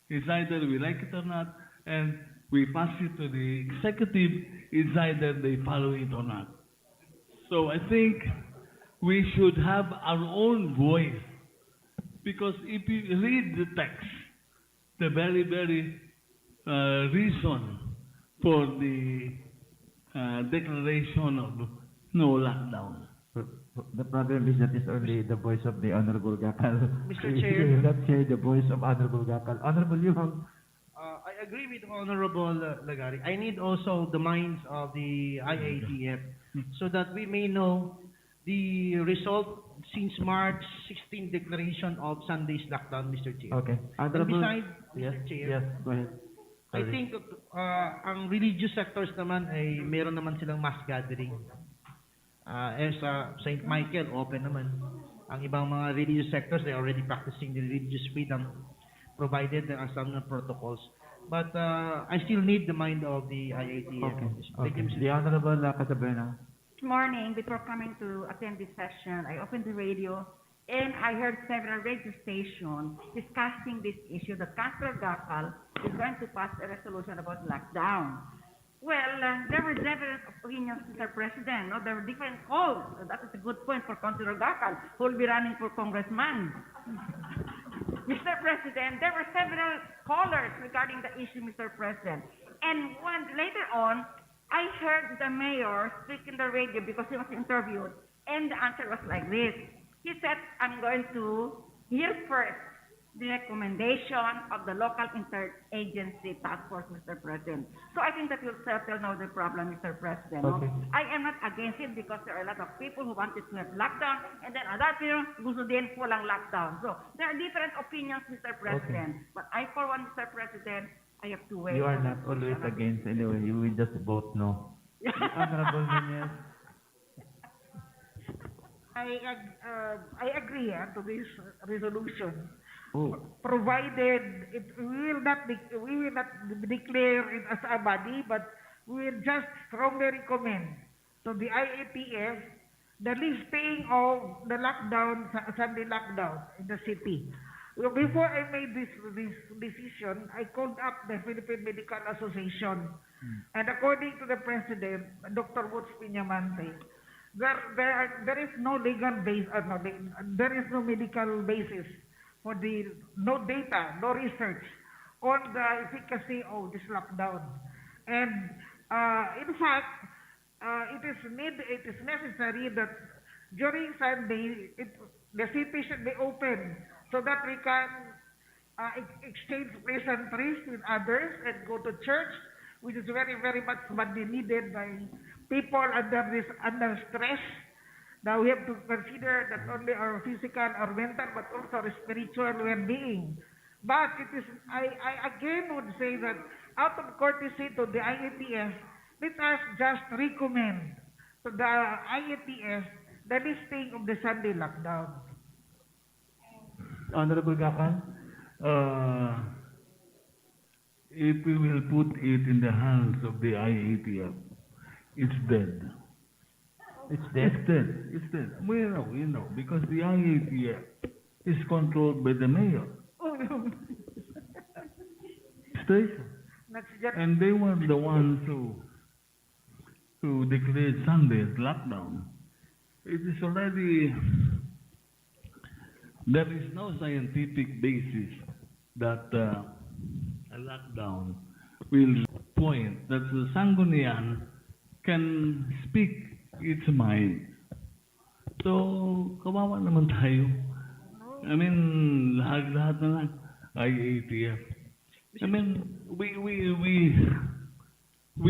It's either we like it or not, and we pass it to the executive. It's either they follow it or not. So I think we should have our own voice, because if you read the text, the very reason for the declaration of no lockdown. The problem is that it's only the voice of the Honorable Gakal. Mr. We Chair. will not hear the voice of Honorable Gakal. Honorable Yumang. I agree with Honorable Lagari. I need also the minds of the IATF so that we may know the result since March 16 declaration of Sunday's lockdown, Mr. Chair. Okay. And Honorable. besides, Yes, Mr. Chair, yes, go ahead. I Sorry. think ang religious sectors naman ay meron naman silang mass gathering. Sa St. Michael, open naman. Ang ibang mga religious sectors, they are already practicing the religious freedom provided there are some protocols. But I still need the mind of the IATF. Okay. Thank you, Okay. Mr. The Honorable Casabrena. This morning, before coming to attend this session, I opened the radio and I heard several radio stations discussing this issue that Councilor Gakal is going to pass a resolution about lockdown. Well, there were different opinions, Mr. President. No? There were different calls. That is a good point for Councilor Gakal, who will be running for congressman. Mr. President, there were several callers regarding the issue, Mr. President. And later on, I heard the mayor speak in the radio because he was interviewed, and the answer was like this. He said, I'm going to hear first the recommendation of the local interagency task force, Mr. President. So I think that will settle now the problem, Mr. President. Okay. No? I am not against it because there are a lot of people who wanted to have lockdown, and then other people gusto din walang lockdown. So there are different opinions, Mr. President. But I, for one, Mr. President, I have to wait. You are not always against anyway. You will just vote no. Honorable Nunez. I agree to this resolution. Oh. Provided we will not declare it as a body, but we will just strongly recommend to the IATF the listing of the lockdown, Sunday lockdown in the city. Well, before I made this decision, I called up the Philippine Medical Association, and according to the president, Dr. Woods Piñamante, there is no legal base, there is no medical basis for no data, no research on the efficacy of this lockdown. And in fact, it is necessary that during Sunday, the city should be open so that we can exchange pleasantries with others and go to church, which is very, very much badly needed by people under stress. Now we have to consider not only our physical or mental, but also our spiritual well-being. But I again would say that out of courtesy to the IATF, let us just recommend to the IATF the listing of the Sunday lockdown. Honorable Gakan, if we will put it in the hands of the IATF, it's dead. It's dead? It's dead. It's dead. We know, because the IATF is controlled by the mayor. Station. And they were the ones who declared Sunday as lockdown. It is already, there is no scientific basis that a lockdown will point that the Sangguniang can speak its mind. So, kawawa naman tayo. I mean, lahat na lang, IATF. I mean, we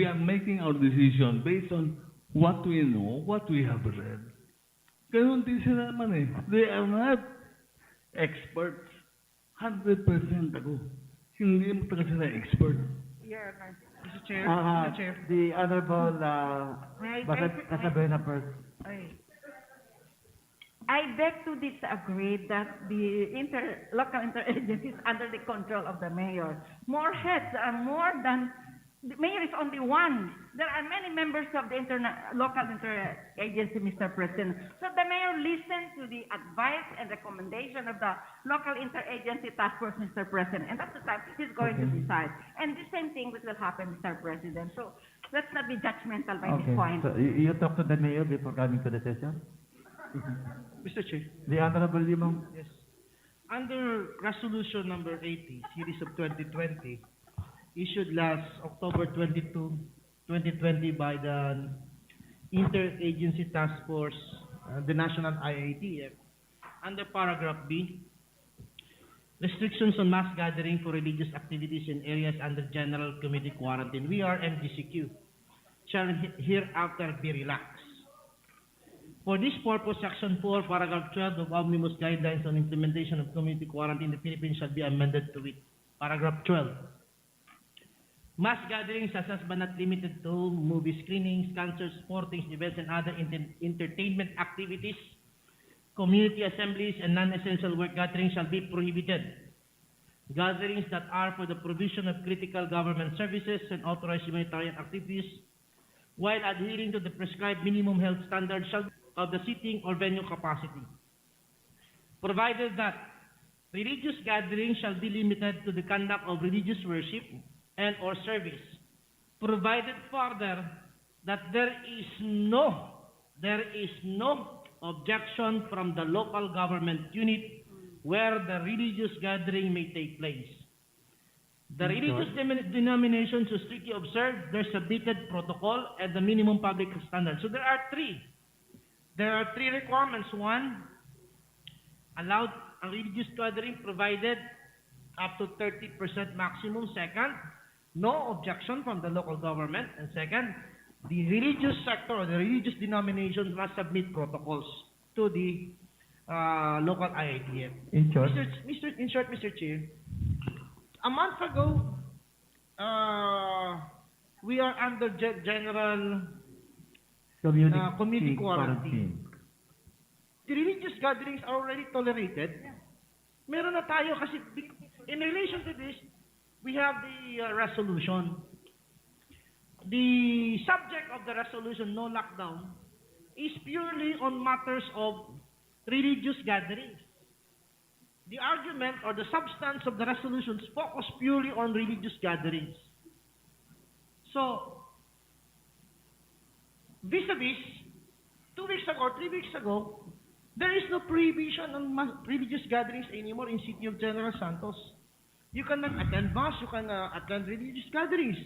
are making our decision based on what we know, what we have read. Ganun din sila naman eh. They are not experts. 100% ako. Hindi mo talaga sila expert. Yeah, Mr. Chair. Mr. Chair. The Honorable Casabena first. I beg to disagree that the local interagency is under the control of the mayor. More heads are more than the mayor is only one. There are many members of the local interagency, Mr. President. So the mayor listens to the advice and recommendation of the local interagency task force, Mr. President, and that's the time he's going to decide. And the same thing will happen, Mr. President. So let's not be judgmental by this point. So you talked to the mayor before coming to the session? Mr. Chair. The Honorable Limong. Yes. Under Resolution number 80, series of 2020, issued last October 22, 2020 by the Interagency Task Force, the National IATF, under paragraph B, restrictions on mass gathering for religious activities in areas under general committee quarantine, we are MGCQ, shall hereafter be relaxed. For this purpose, Section 4, Paragraph 12 of Omnibus Guidelines on Implementation of Community Quarantine in the Philippines shall be amended to wit. Paragraph 12. Mass gatherings such as but not limited to movie screenings, concerts, sporting events, and other entertainment activities, community assemblies, and non-essential work gatherings shall be prohibited. Gatherings that are for the provision of critical government services and authorized humanitarian activities, while adhering to the prescribed minimum health standards of the seating or venue capacity. Provided that religious gatherings shall be limited to the conduct of religious worship and or service, provided further that there is no objection from the local government unit where the religious gathering may take place. The religious denominations who strictly observe their submitted protocol and the minimum public standards. So there are three. There are three requirements. One, allowed a religious gathering provided up to 30% maximum. Second, no objection from the local government. And second, the religious sector or the religious denominations must submit protocols to the local IITF. In short, Mr. Chair, a month ago, we are under general community quarantine. The religious gatherings are already tolerated. Meron na tayo kasi in relation to this, we have the resolution. The subject of the resolution, no lockdown, is purely on matters of religious gatherings. The argument or the substance of the resolutions focus purely on religious gatherings. So, vis-a-vis, 2 weeks ago, 3 weeks ago, there is no prohibition on religious gatherings anymore in City of General Santos. You can attend mass, you can attend religious gatherings.